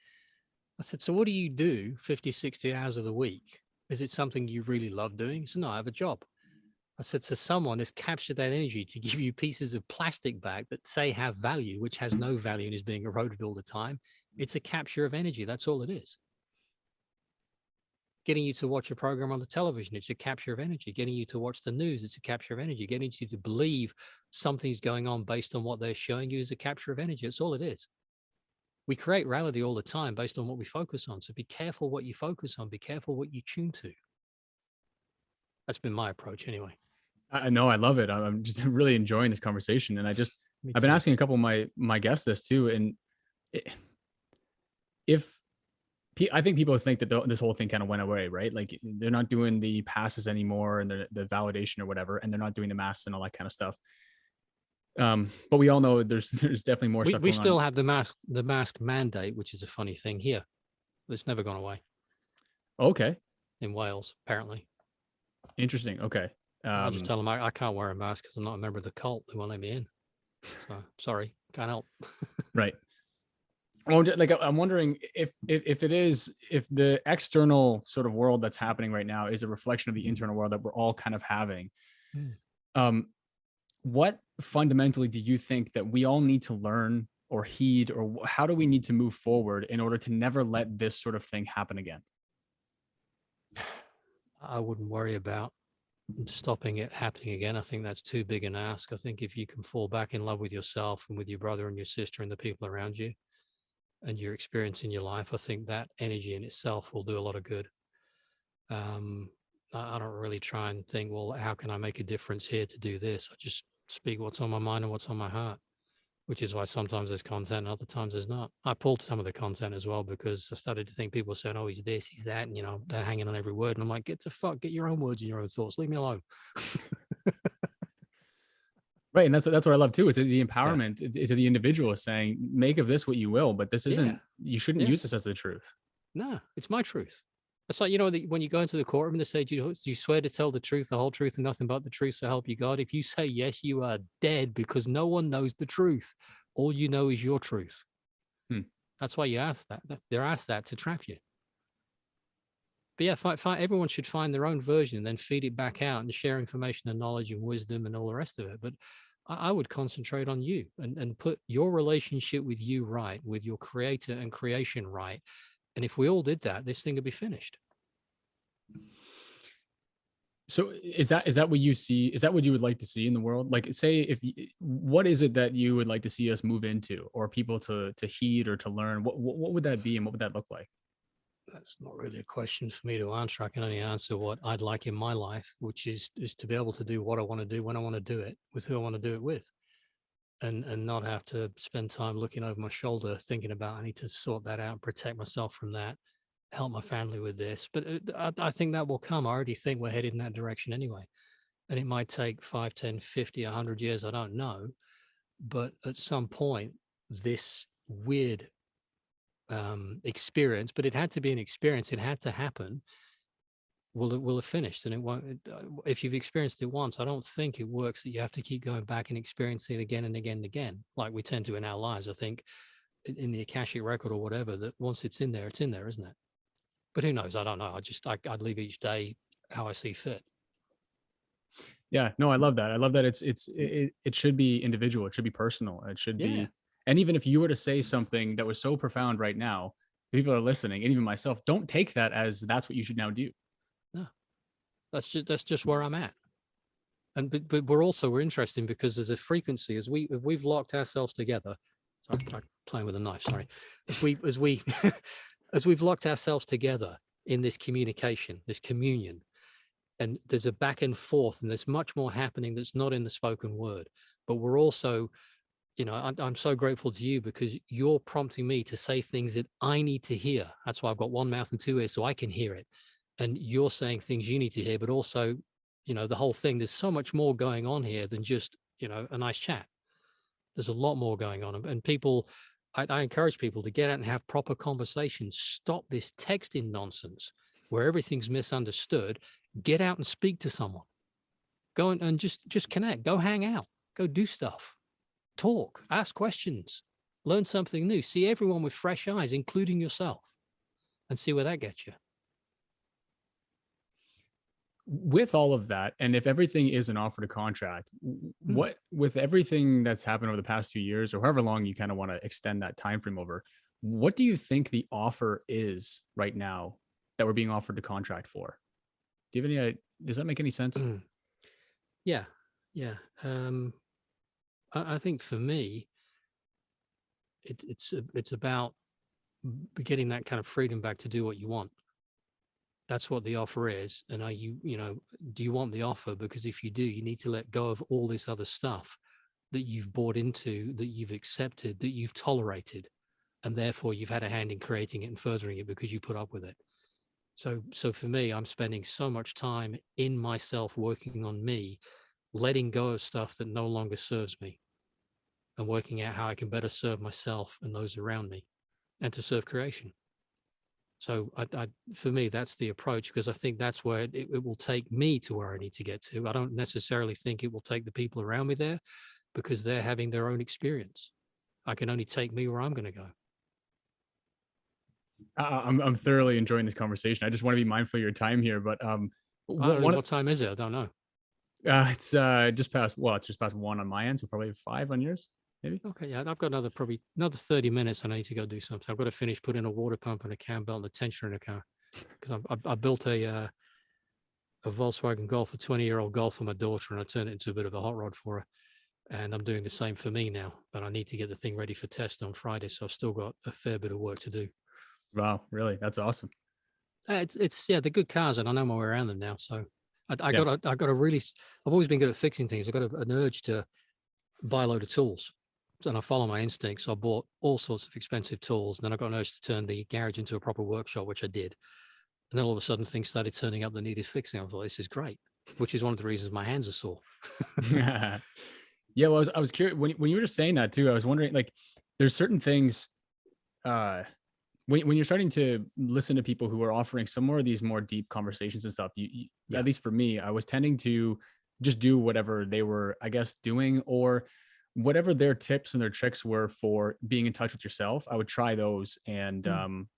I said, so what do you do 50, 60 hours of the week? Is it something you really love doing? He said, no, I have a job. I said, so someone has captured that energy to give you pieces of plastic back that say have value, which has no value and is being eroded all the time. It's a capture of energy. That's all it is. Getting you to watch a program on the television, it's a capture of energy. Getting you to watch the news, it's a capture of energy. Getting you to believe something's going on based on what they're showing you is a capture of energy. That's all it is. We create reality all the time based on what we focus on. So be careful what you focus on. Be careful what you tune to. That's been my approach anyway. I know, I love it. I'm just really enjoying this conversation, and Me I've been too. asking a couple of my guests this too, and I if I think people think that this whole thing kind of went away, right? Like they're not doing the passes anymore and the validation or whatever, and they're not doing the masks and all that kind of stuff. But we all know there's definitely more stuff We going on. still have the mask mandate, which is a funny thing here. It's never gone away Okay, in Wales, apparently. interesting. Okay, I just um, tell them I can't wear a mask because I'm not a member of the cult. They won't let me in. So sorry, can't help. right. Well, like I'm wondering if it is, if the external sort of world that's happening right now is a reflection of the internal world that we're all kind of having. Mm. Um, what fundamentally do you think that we all need to learn or heed, or how do we need to move forward in order to never let this sort of thing happen again? I wouldn't worry about stopping it happening again. I think that's too big an ask. I think if you can fall back in love with yourself and with your brother and your sister and the people around you and your experience in your life, I think that energy in itself will do a lot of good. Um, I don't really try and think, well, how can I make a difference here to do this? I just speak what's on my mind and what's on my heart, which is why sometimes there's content and other times there's not. I pulled some of the content as well because I started to think people were saying, oh, he's this, he's that, and they're hanging on every word. And I'm like, get your own words and your own thoughts. Leave me alone. Right, and that's what I love too. Is the Yeah. empowerment to the individual, saying, "Make of this what you will," but this Yeah. isn't. You shouldn't Yeah. use this as the truth. No, it's my truth. It's like, when you go into the courtroom, they say, do you swear to tell the truth, the whole truth, and nothing but the truth, so help you God? If you say yes, you are dead because no one knows the truth. All you know is your truth. Hmm. That's why you ask that. They're asked that to trap you. But yeah, everyone should find their own version and then feed it back out and share information and knowledge and wisdom and all the rest of it. But I would concentrate on you and put your relationship with you right, with your creator and creation right. And if we all did that, this thing would be finished. So is that what you see? Is that what you would like to see in the world? Like, say, what is it that you would like to see us move into, or people to heed or to learn? What would that be, and what would that look like? That's not really a question for me to answer. I can only answer what I'd like in my life, which is to be able to do what I want to do when I want to do it with who I want to do it with. And not have to spend time looking over my shoulder thinking about I need to sort that out and protect myself from that, help my family with this. But I think that will come. I already think we're headed in that direction anyway. And it might take 5, 10, 50, 100 years. I don't know. But at some point, this weird experience, but it had to be an experience. It had to happen. Will have finished, and it won't. If you've experienced it once, I don't think it works that you have to keep going back and experiencing it again and again and again, like we tend to in our lives. I think in the Akashic record or whatever, that once it's in there, isn't it? But who knows? I don't know. I'd live each day how I see fit. Yeah, no, I love that. I love that it should be individual. It should be personal. It should Yeah, be, and even if you were to say something that was so profound right now, people are listening, and even myself, don't take that as that's what you should now do. no, that's just where I'm at. And but we're interesting because there's a frequency if we've locked ourselves together. Sorry, I'm playing with a knife. Sorry, as we as we've locked ourselves together in this communication, this communion, and there's a back and forth, and there's much more happening that's not in the spoken word. But we're also, I'm so grateful to you because you're prompting me to say things that I need to hear. That's why I've got one mouth and two ears so I can hear it. And you're saying things you need to hear, but also, the whole thing. There's so much more going on here than just, a nice chat. There's a lot more going on. And people, I encourage people to get out and have proper conversations. Stop this texting nonsense where everything's misunderstood. Get out and speak to someone. Go and just connect. Go hang out. Go do stuff. Talk. Ask questions. Learn something new. See everyone with fresh eyes, including yourself, and see where that gets you. With all of that, and if everything is an offer to contract, Hmm. what, with everything that's happened over the past 2 years, or however long you kind of want to extend that time frame over, what do you think the offer is right now that we're being offered to contract for? Do you have any? Does that make any sense? Yeah. Yeah. I think for me, it's about getting that kind of freedom back to do what you want. That's what the offer is. And are you, do you want the offer? Because if you do, you need to let go of all this other stuff that you've bought into, that you've accepted, that you've tolerated. And therefore you've had a hand in creating it and furthering it because you put up with it. So for me, I'm spending so much time in myself, working on me, letting go of stuff that no longer serves me, and working out how I can better serve myself and those around me, and to serve creation. So for me, that's the approach, because I think that's where it will take me to where I need to get to. I don't necessarily think it will take the people around me there, because they're having their own experience. I can only take me where I'm going to go. I'm thoroughly enjoying this conversation. I just want to be mindful of your time here, but what time is it? I don't know. It's just past. Well, it's just past 1 on my end, so probably 5 on yours, maybe. Okay, yeah, I've got probably another 30 minutes. I need to go do something. I've got to finish putting a water pump and a cam belt and a tensioner in a car, because I built a Volkswagen Golf, a 20-year-old Golf for my daughter, and I turned it into a bit of a hot rod for her. And I'm doing the same for me now, but I need to get the thing ready for test on Friday, so I've still got a fair bit of work to do. Wow, really? That's awesome. It's they're good cars, and I know my way around them now. So I got a really. I've always been good at fixing things. I got an urge to buy a load of tools, and I follow my instincts. So I bought all sorts of expensive tools, and then I got an urge to turn the garage into a proper workshop, which I did. And then all of a sudden, things started turning up that needed fixing. I was like, "This is great," which is one of the reasons my hands are sore. Yeah, well, I was curious when you were just saying that too. I was wondering, like, there's certain things. When you're starting to listen to people who are offering some more of these more deep conversations and stuff, at least for me, I was tending to just do whatever they were, I guess, doing, or whatever their tips and their tricks were for being in touch with yourself. I would try those and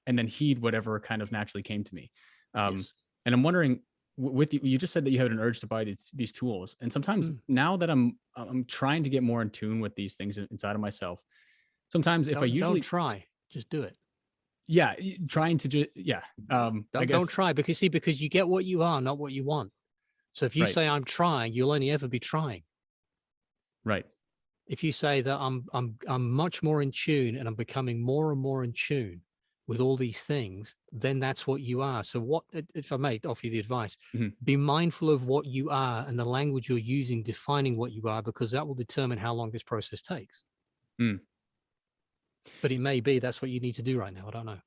then heed whatever kind of naturally came to me. And I'm wondering, with you just said that you had an urge to buy these tools, and sometimes now that I'm trying to get more in tune with these things inside of myself, sometimes if I usually don't try, just do it. Yeah, trying to just don't try, because you get what you are, not what you want. So if you say I'm trying, you'll only ever be trying. Right. If you say that I'm much more in tune, and I'm becoming more and more in tune with all these things, then that's what you are. So what, if I may offer you the advice, be mindful of what you are and the language you're using defining what you are, because that will determine how long this process takes. But it may be that's what you need to do right now. I don't know.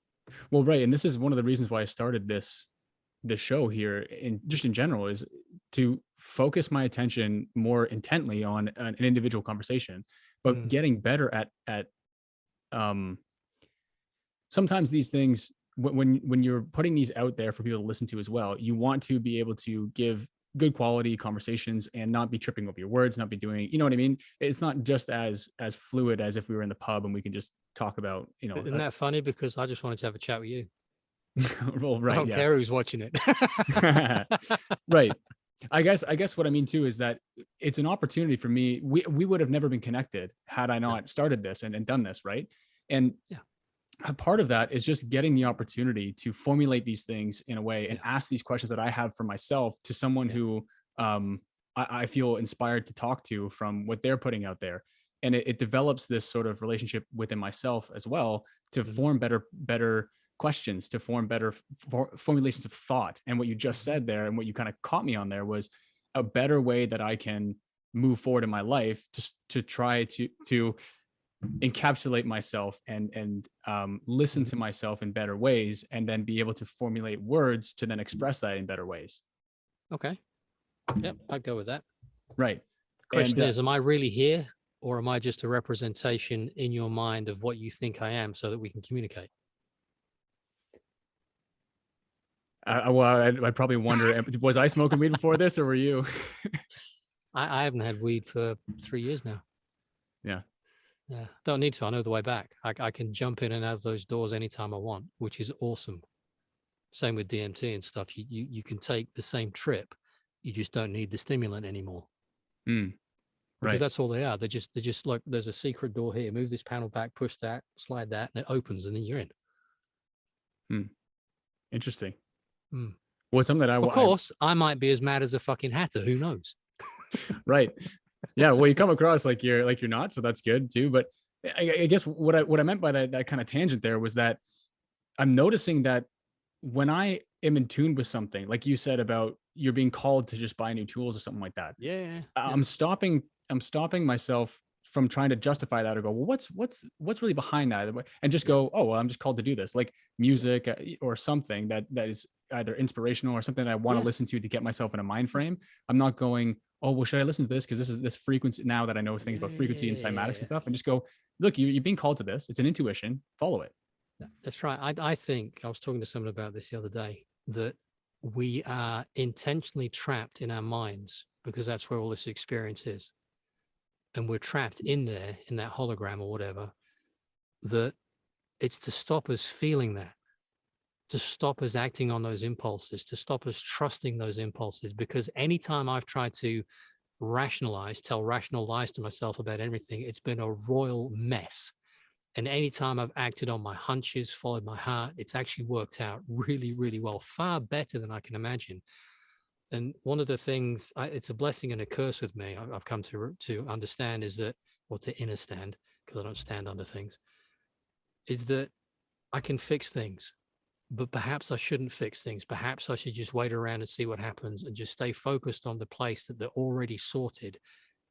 Well, right. And this is one of the reasons why I started this show here, and just in general, is to focus my attention more intently on an individual conversation, but getting better at sometimes these things, when you're putting these out there for people to listen to as well, you want to be able to give good quality conversations and not be tripping over your words, not be doing, you know what I mean? It's not just as fluid as if we were in the pub and we can just talk about, Isn't that funny? Because I just wanted to have a chat with you. Well, right. I don't care who's watching it. Right. I guess what I mean too is that it's an opportunity for me. We would have never been connected had I not started this and done this, right? And a part of that is just getting the opportunity to formulate these things in a way and ask these questions that I have for myself to someone who I feel inspired to talk to from what they're putting out there. And it develops this sort of relationship within myself as well to form better questions, to form better formulations of thought. And what you just said there, and what you kind of caught me on there, was a better way that I can move forward in my life to try to encapsulate myself and listen to myself in better ways, and then be able to formulate words to then express that in better ways. Okay. Yep, I'd go with that. Right. Question is, am I really here, or am I just a representation in your mind of what you think I am, so that we can communicate? Well, I probably wonder, was I smoking weed before this, or were you? I haven't had weed for 3 years now. Yeah. Yeah. Don't need to. I know the way back. I can jump in and out of those doors anytime I want, which is awesome. Same with DMT and stuff. You can take the same trip. You just don't need the stimulant anymore. Because that's all they are. They're just like, there's a secret door here. Move this panel back, push that, slide that, and it opens, and then you're in. Interesting. Well, something that of course, I might be as mad as a fucking hatter. Who knows? Right. Yeah. Well, you come across like you're not, so that's good too. But I guess what I meant by that kind of tangent there was that I'm noticing that when I am in tune with something, like you said about you're being called to just buy new tools or something like that, Yeah, yeah, I'm stopping myself from trying to justify that or go, well, what's really behind that? And just yeah, go, oh, well, I'm just called to do this, like music or something that is either inspirational or something that I want to yeah, listen to get myself in a mind yeah, frame. I'm not going, oh, well, should I listen to this? Because this is this frequency now that I know things yeah, about yeah, frequency and yeah, yeah, cymatics and yeah. stuff, and just go, look, you're being called to this. It's an intuition. Follow it. That's right. I think I was talking to someone about this the other day, that we are intentionally trapped in our minds because that's where all this experience is. And we're trapped in there, in that hologram or whatever, that it's to stop us feeling that, to stop us acting on those impulses, to stop us trusting those impulses. Because anytime I've tried to rationalize, tell rational lies to myself about everything, it's been a royal mess. And anytime I've acted on my hunches, followed my heart, it's actually worked out really, really well, far better than I can imagine. And one of the things, it's a blessing and a curse with me, I've come to understand is that, or to understand, because I don't stand under things, is that I can fix things, but perhaps I shouldn't fix things. Perhaps I should just wait around and see what happens and just stay focused on the place that they're already sorted.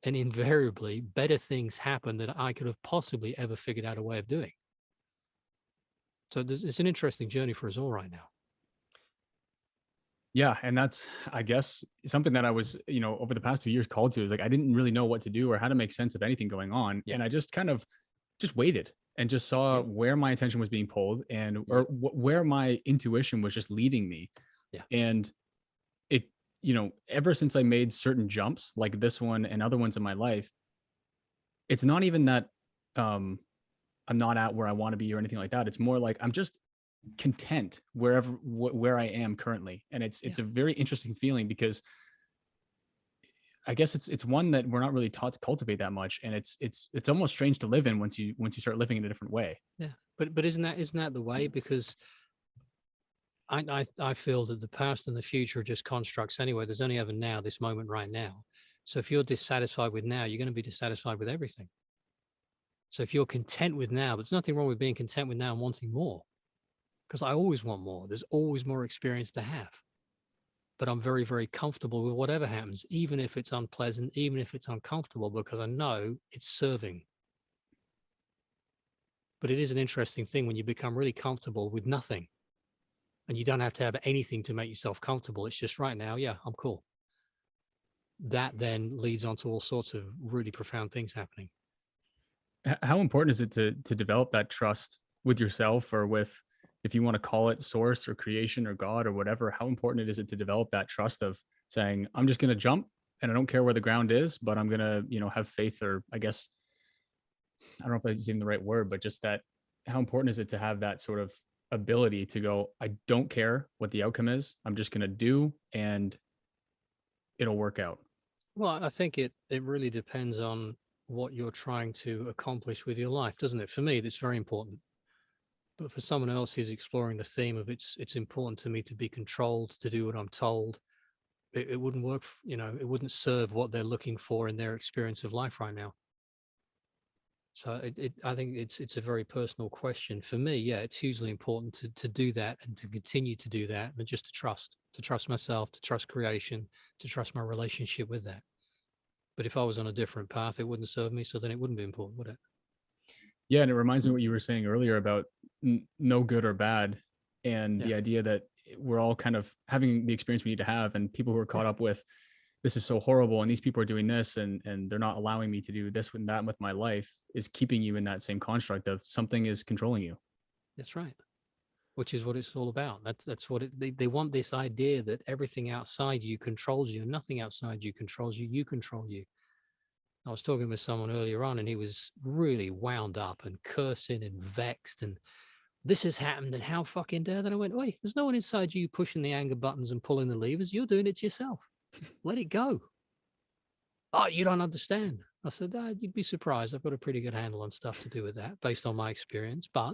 And invariably, better things happen than I could have possibly ever figured out a way of doing. So it's an interesting journey for us all right now. Yeah, and that's, I guess, something that I was, over the past 2 years called to is like I didn't really know what to do or how to make sense of anything going on, Yeah. and I just kind of just waited and just saw Yeah. where my attention was being pulled and Yeah. or where my intuition was just leading me. Yeah. And it, ever since I made certain jumps like this one and other ones in my life, it's not even that um I'm not at where I want to be or anything like that. It's more like I'm just content where I am currently. And Yeah. it's a very interesting feeling because I guess it's one that we're not really taught to cultivate that much, and it's almost strange to live in once you start living in a different way. Yeah. But isn't that the way? Because I feel that the past and the future are just constructs anyway. There's only ever now, this moment right now. So if you're dissatisfied with now, you're going to be dissatisfied with everything. So if you're content with now, there's nothing wrong with being content with now and wanting more, because I always want more. There's always more experience to have. But I'm very, very comfortable with whatever happens, even if it's unpleasant, even if it's uncomfortable, because I know it's serving. But it is an interesting thing when you become really comfortable with nothing and you don't have to have anything to make yourself comfortable. It's just right now, yeah, I'm cool. That then leads on to all sorts of really profound things happening. How important is it to develop that trust with yourself or with, if you want to call it source or creation or God or whatever, how important is it to develop that trust of saying, I'm just going to jump and I don't care where the ground is, but I'm going to, have faith, or I guess, I don't know if that's even the right word, but just that, how important is it to have that sort of ability to go, I don't care what the outcome is. I'm just going to do and it'll work out. Well, I think it really depends on what you're trying to accomplish with your life, doesn't it? For me, that's very important. But for someone else who's exploring the theme of it's important to me to be controlled, to do what I'm told, it wouldn't work, it wouldn't serve what they're looking for in their experience of life right now. So I think it's a very personal question. For me, yeah, it's hugely important to do that and to continue to do that, and just to trust myself, to trust creation, to trust my relationship with that. But if I was on a different path, it wouldn't serve me, so then it wouldn't be important, would it? Yeah. And it reminds me what you were saying earlier about no good or bad. And Yeah, the idea that we're all kind of having the experience we need to have. And people who are yeah, caught up with, this is so horrible and these people are doing this and they're not allowing me to do this and that with my life, is keeping you in that same construct of something is controlling you. that's right. Which is what it's all about. That's what they want, this idea that everything outside you controls you, and nothing outside you controls you. You control you. I was talking with someone earlier on, and he was really wound up and cursing and vexed, and this has happened, and how fucking dare that? I went, wait, there's no one inside you pushing the anger buttons and pulling the levers. You're doing it to yourself. Let it go. Oh, you don't understand. I said, you'd be surprised. I've got a pretty good handle on stuff to do with that based on my experience, but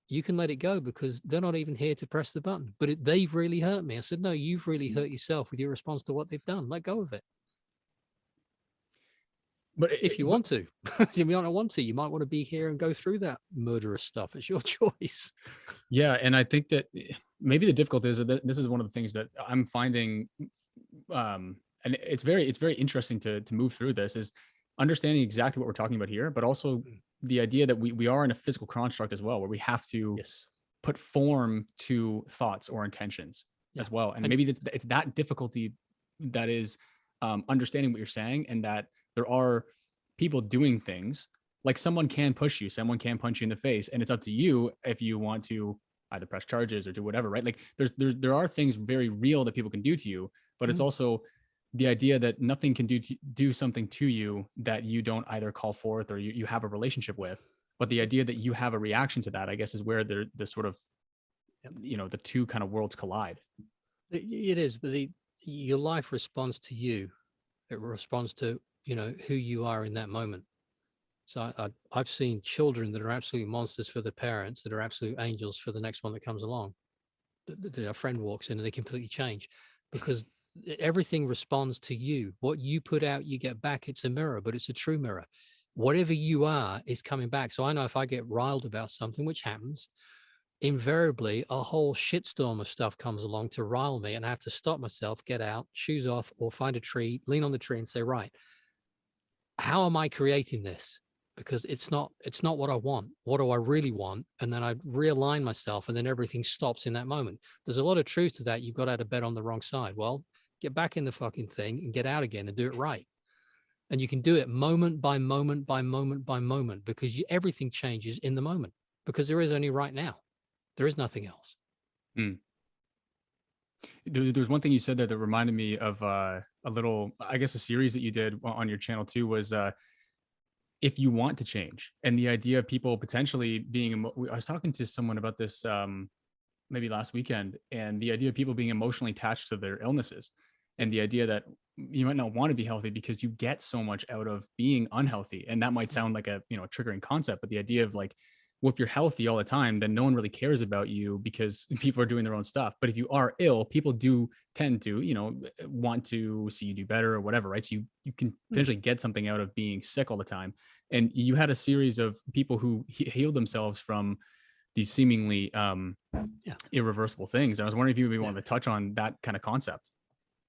you can let it go because they're not even here to press the button. But they've really hurt me. I said, no, you've really hurt yourself with your response to what they've done. Let go of it. But, If you want to. If you don't want to, you might want to be here and go through that murderous stuff. It's your choice. yeah. And I think that maybe the difficulty is that this is one of the things that I'm finding, and it's very interesting to move through this, is understanding exactly what we're talking about here, but also Mm. the idea that we are in a physical construct as well, where we have to Yes. put form to thoughts or intentions Yeah. as well. And And maybe it's that difficulty that is understanding what you're saying, and that there are people doing things, like someone can push you, someone can punch you in the face, and it's up to you if you want to either press charges or do whatever, right? Like there are things very real that people can do to you, but it's mm, also the idea that nothing can do something to you that you don't either call forth or you have a relationship with. But the idea that you have a reaction to that, I guess, is where the sort of, yep. the two kind of worlds collide. It is, but your life responds to you. It responds to, who you are in that moment. So I've seen children that are absolute monsters for their parents, that are absolute angels for the next one that comes along. A friend walks in and they completely change, because everything responds to you. What you put out, you get back. It's a mirror, but it's a true mirror. Whatever you are is coming back. So I know if I get riled about something, which happens, invariably a whole shitstorm of stuff comes along to rile me, and I have to stop myself, get out, shoes off, or find a tree, lean on the tree and say, right, how am I creating this? Because it's not what I want. What do I really want? And then I realign myself, and then everything stops in that moment. There's a lot of truth to that. You've got out of bed on the wrong side. Well, get back in the fucking thing and get out again and do it right. And you can do it moment by moment by moment by moment, because everything changes in the moment, because there is only right now. There is nothing else. Mm. There's one thing you said there that reminded me of a little, I guess, a series that you did on your channel too, was if you want to change, and the idea of people potentially being I was talking to someone about this maybe last weekend, and the idea of people being emotionally attached to their illnesses, Yep. and the idea that you might not want to be healthy because you get so much out of being unhealthy. And that might sound like a, a triggering concept, but the idea of like, well, if you're healthy all the time, then no one really cares about you because people are doing their own stuff. But if you are ill, people do tend to, want to see you do better or whatever, right? So you can Mm. potentially get something out of being sick all the time. And you had a series of people who healed themselves from these seemingly Yeah. irreversible things. I was wondering if you maybe Yeah. wanted to touch on that kind of concept.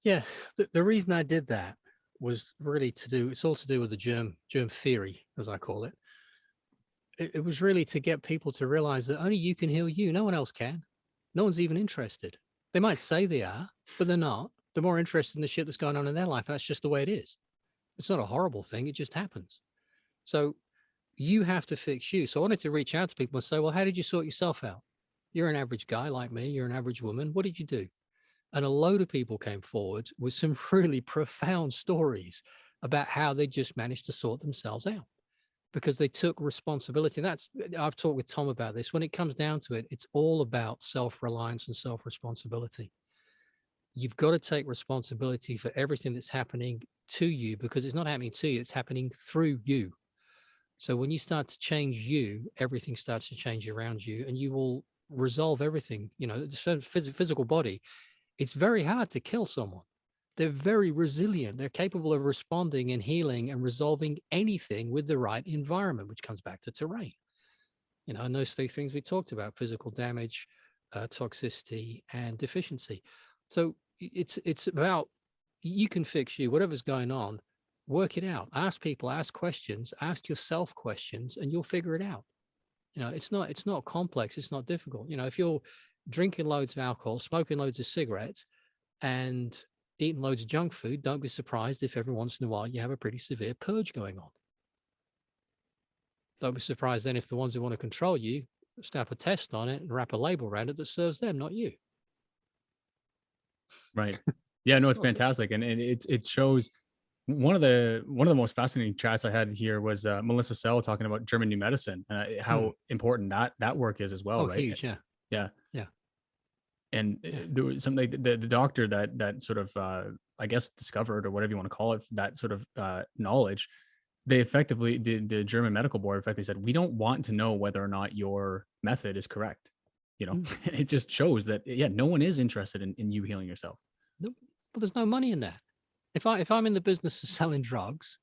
Yeah. The reason I did that was really it's all to do with the germ theory, as I call it. It was really to get people to realize that only you can heal you. No one else can. No one's even interested. They might say they are, but they're not. They're more interested in the shit that's going on in their life. That's just the way it is. It's not a horrible thing. It just happens. So you have to fix you. So I wanted to reach out to people and say, well, how did you sort yourself out? You're an average guy like me. You're an average woman. What did you do? And a load of people came forward with some really profound stories about how they just managed to sort themselves out because they took responsibility. I've talked with Tom about this. When it comes down to it, it's all about self-reliance and self-responsibility. You've got to take responsibility for everything that's happening to you, because it's not happening to you, it's happening through you. So when you start to change you, everything starts to change around you, and you will resolve everything. The physical body, it's very hard to kill someone. They're very resilient. They're capable of responding and healing and resolving anything with the right environment, which comes back to terrain. And those three things we talked about: physical damage, toxicity, and deficiency. So it's about, you can fix you, whatever's going on, work it out. Ask people, ask questions, ask yourself questions, and you'll figure it out. It's not complex. It's not difficult. If you're drinking loads of alcohol, smoking loads of cigarettes, and eating loads of junk food, don't be surprised if every once in a while you have a pretty severe purge going on. Don't be surprised then if the ones who want to control you snap a test on it and wrap a label around it that serves them, not you. Right. Yeah, no, It's it's not good. fantastic. And it shows one of the most fascinating chats I had here was Melissa Sell talking about German new medicine, Hmm. how important that work is as well, Oh, right? huge. Yeah. Yeah. Yeah. And Yeah. there was something, the doctor that sort of I guess discovered, or whatever you want to call it, that sort of knowledge, they effectively, the German medical board effectively said, we don't want to know whether or not your method is correct. Mm. It just shows that, yeah, no one is interested in you healing yourself. No, but there's no money in that. If I'm in the business of selling drugs,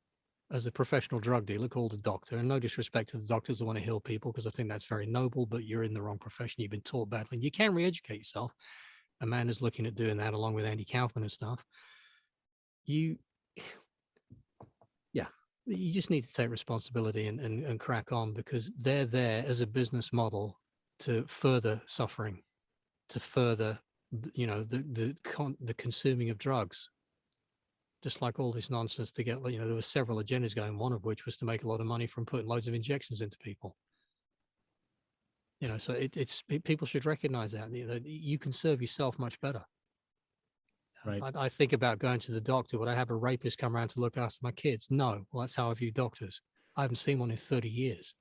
as a professional drug dealer called a doctor, and no disrespect to the doctors that want to heal people, because I think that's very noble, but you're in the wrong profession. You've been taught badly. You can re-educate yourself. A man is looking at doing that along with Andy Kaufman and stuff. You, yeah, you just need to take responsibility and crack on, because they're there as a business model to further suffering, to further, the consuming of drugs. Just like all this nonsense to get, there were several agendas going, one of which was to make a lot of money from putting loads of injections into people. So people should recognize that, you can serve yourself much better. Right. I think about going to the doctor. Would I have a rapist come around to look after my kids? No. Well, that's how I view doctors. I haven't seen one in 30 years.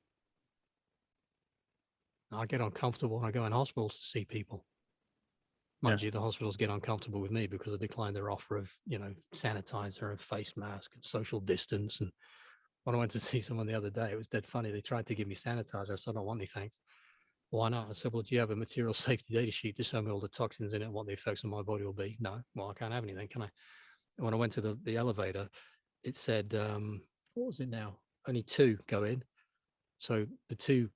I get uncomfortable when I go in hospitals to see people. Mind you, the hospitals get uncomfortable with me because I declined their offer of, sanitizer and face mask and social distance. And when I went to see someone the other day, it was dead funny. They tried to give me sanitizer. I said, I don't want any thanks. Why not? I said, well, do you have a material safety data sheet to show me all the toxins in it and what the effects on my body will be? No. Well, I can't have anything, can I? And when I went to the elevator, it said, what was it now? Only 2 go in. So the 2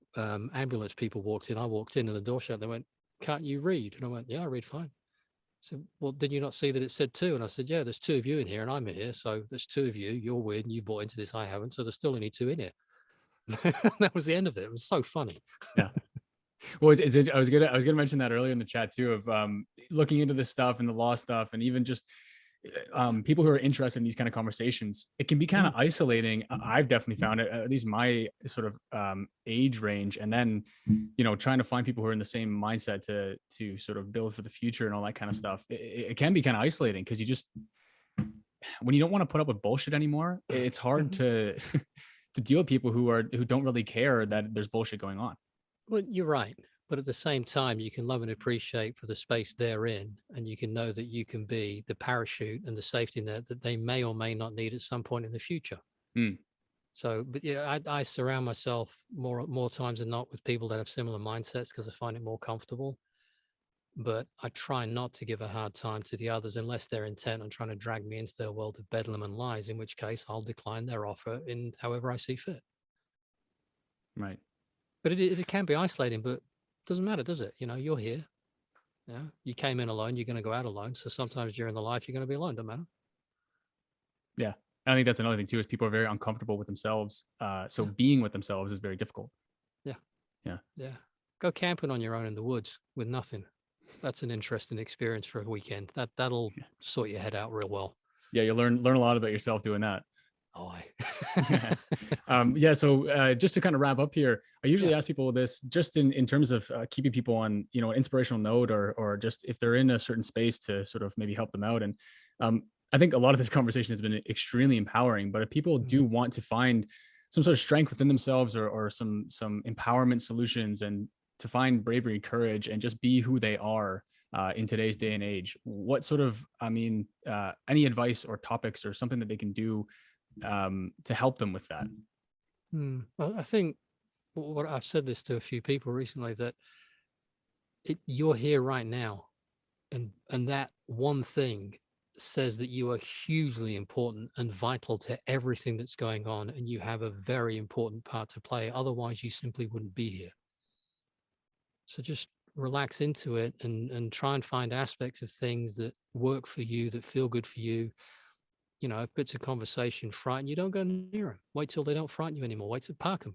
ambulance people walked in. I walked in and the door shut. They went, can't you read? And I went, yeah, I read fine. So, well, did you not see that it said 2? And I said, yeah, there's 2 of you in here and I'm in here. So there's 2 of you. You're weird and you bought into this. I haven't. So there's still only 2 in here. That was the end of it. It was so funny. Yeah. Well, I was gonna mention that earlier in the chat too, of looking into this stuff and the law stuff, and even just people who are interested in these kind of conversations. It can be kind of isolating. I've definitely found it, at least my sort of age range, and then trying to find people who are in the same mindset to sort of build for the future and all that kind of stuff. It can be kind of isolating, because you just, when you don't want to put up with bullshit anymore, it's hard to to deal with people who don't really care that there's bullshit going on. Well, you're right. But at the same time, you can love and appreciate for the space they're in, and you can know that you can be the parachute and the safety net that they may or may not need at some point in the future. Mm. So, but yeah, I surround myself more times than not with people that have similar mindsets, because I find it more comfortable. But I try not to give a hard time to the others unless they're intent on trying to drag me into their world of bedlam and lies, in which case I'll decline their offer in however I see fit. Right. But it can be isolating, but it doesn't matter, does it? You're here. Yeah. You came in alone, you're going to go out alone. So sometimes during the life, you're going to be alone. Don't matter. Yeah. I think that's another thing too, is people are very uncomfortable with themselves. So being with themselves is very difficult. Yeah. Yeah. Yeah. Go camping on your own in the woods with nothing. That's an interesting experience for a weekend. That'll sort your head out real well. Yeah. You learn a lot about yourself doing that. Oh, So just to kind of wrap up here, I usually ask people this just in terms of keeping people on, an inspirational note, or just if they're in a certain space to sort of maybe help them out. And I think a lot of this conversation has been extremely empowering, but if people do want to find some sort of strength within themselves, or some empowerment solutions, and to find bravery, courage, and just be who they are in today's day and age, what sort of, any advice or topics or something that they can do to help them with that? Well, I think what I've said this to a few people recently, that you're here right now, and that one thing says that you are hugely important and vital to everything that's going on, and you have a very important part to play. Otherwise, you simply wouldn't be here. So just relax into it and try and find aspects of things that work for you, that feel good for you. If bits of conversation frighten you, don't go near them. Wait till they don't frighten you anymore. Wait to park them.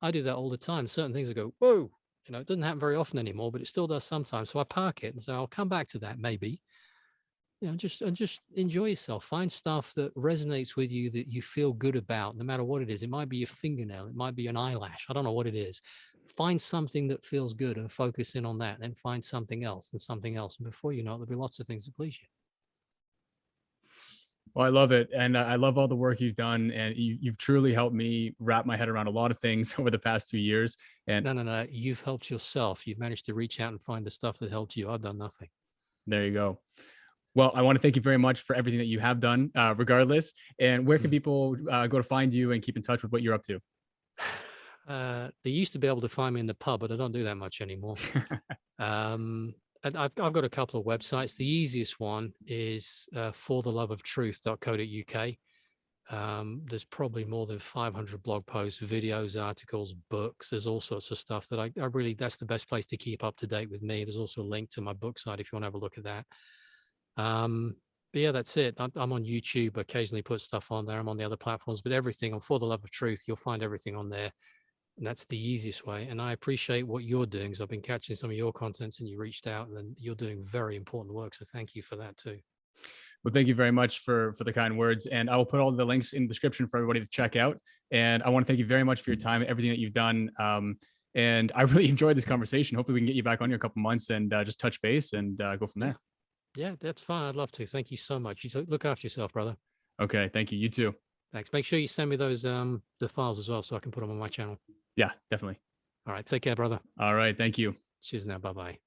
I do that all the time. Certain things I go, whoa, it doesn't happen very often anymore, but it still does sometimes. So I park it and say, I'll come back to that maybe. Just enjoy yourself. Find stuff that resonates with you, that you feel good about, no matter what it is. It might be your fingernail. It might be an eyelash. I don't know what it is. Find something that feels good and focus in on that. Then find something else and something else. And before you know it, there'll be lots of things that please you. Well, I love it. And I love all the work you've done. And you've truly helped me wrap my head around a lot of things over the past 2 years. And no. You've helped yourself. You've managed to reach out and find the stuff that helped you. I've done nothing. There you go. Well, I want to thank you very much for everything that you have done, regardless. And where can people go to find you and keep in touch with what you're up to? They used to be able to find me in the pub, but I don't do that much anymore. I've got a couple of websites. The easiest one is fortheloveoftruth.co.uk. There's probably more than 500 blog posts, videos, articles, books. There's all sorts of stuff that I really, that's the best place to keep up to date with me. There's also a link to my book site if you want to have a look at that. But yeah, that's it. I'm on YouTube, occasionally put stuff on there. I'm on the other platforms, but everything on For the Love of Truth, you'll find everything on there. And that's the easiest way. And I appreciate what you're doing. Because I've been catching some of your contents and you reached out and you're doing very important work. So thank you for that too. Well, thank you very much for the kind words, and I will put all the links in the description for everybody to check out. And I want to thank you very much for your time, everything that you've done. And I really enjoyed this conversation. Hopefully, we can get you back on here a couple months and just touch base and go from there. Yeah, that's fine. I'd love to. Thank you so much. You look after yourself, brother. Okay, thank you. You too. Thanks. Make sure you send me those the files as well so I can put them on my channel. Yeah, definitely. All right. Take care, brother. All right, thank you. Cheers now. Bye-bye.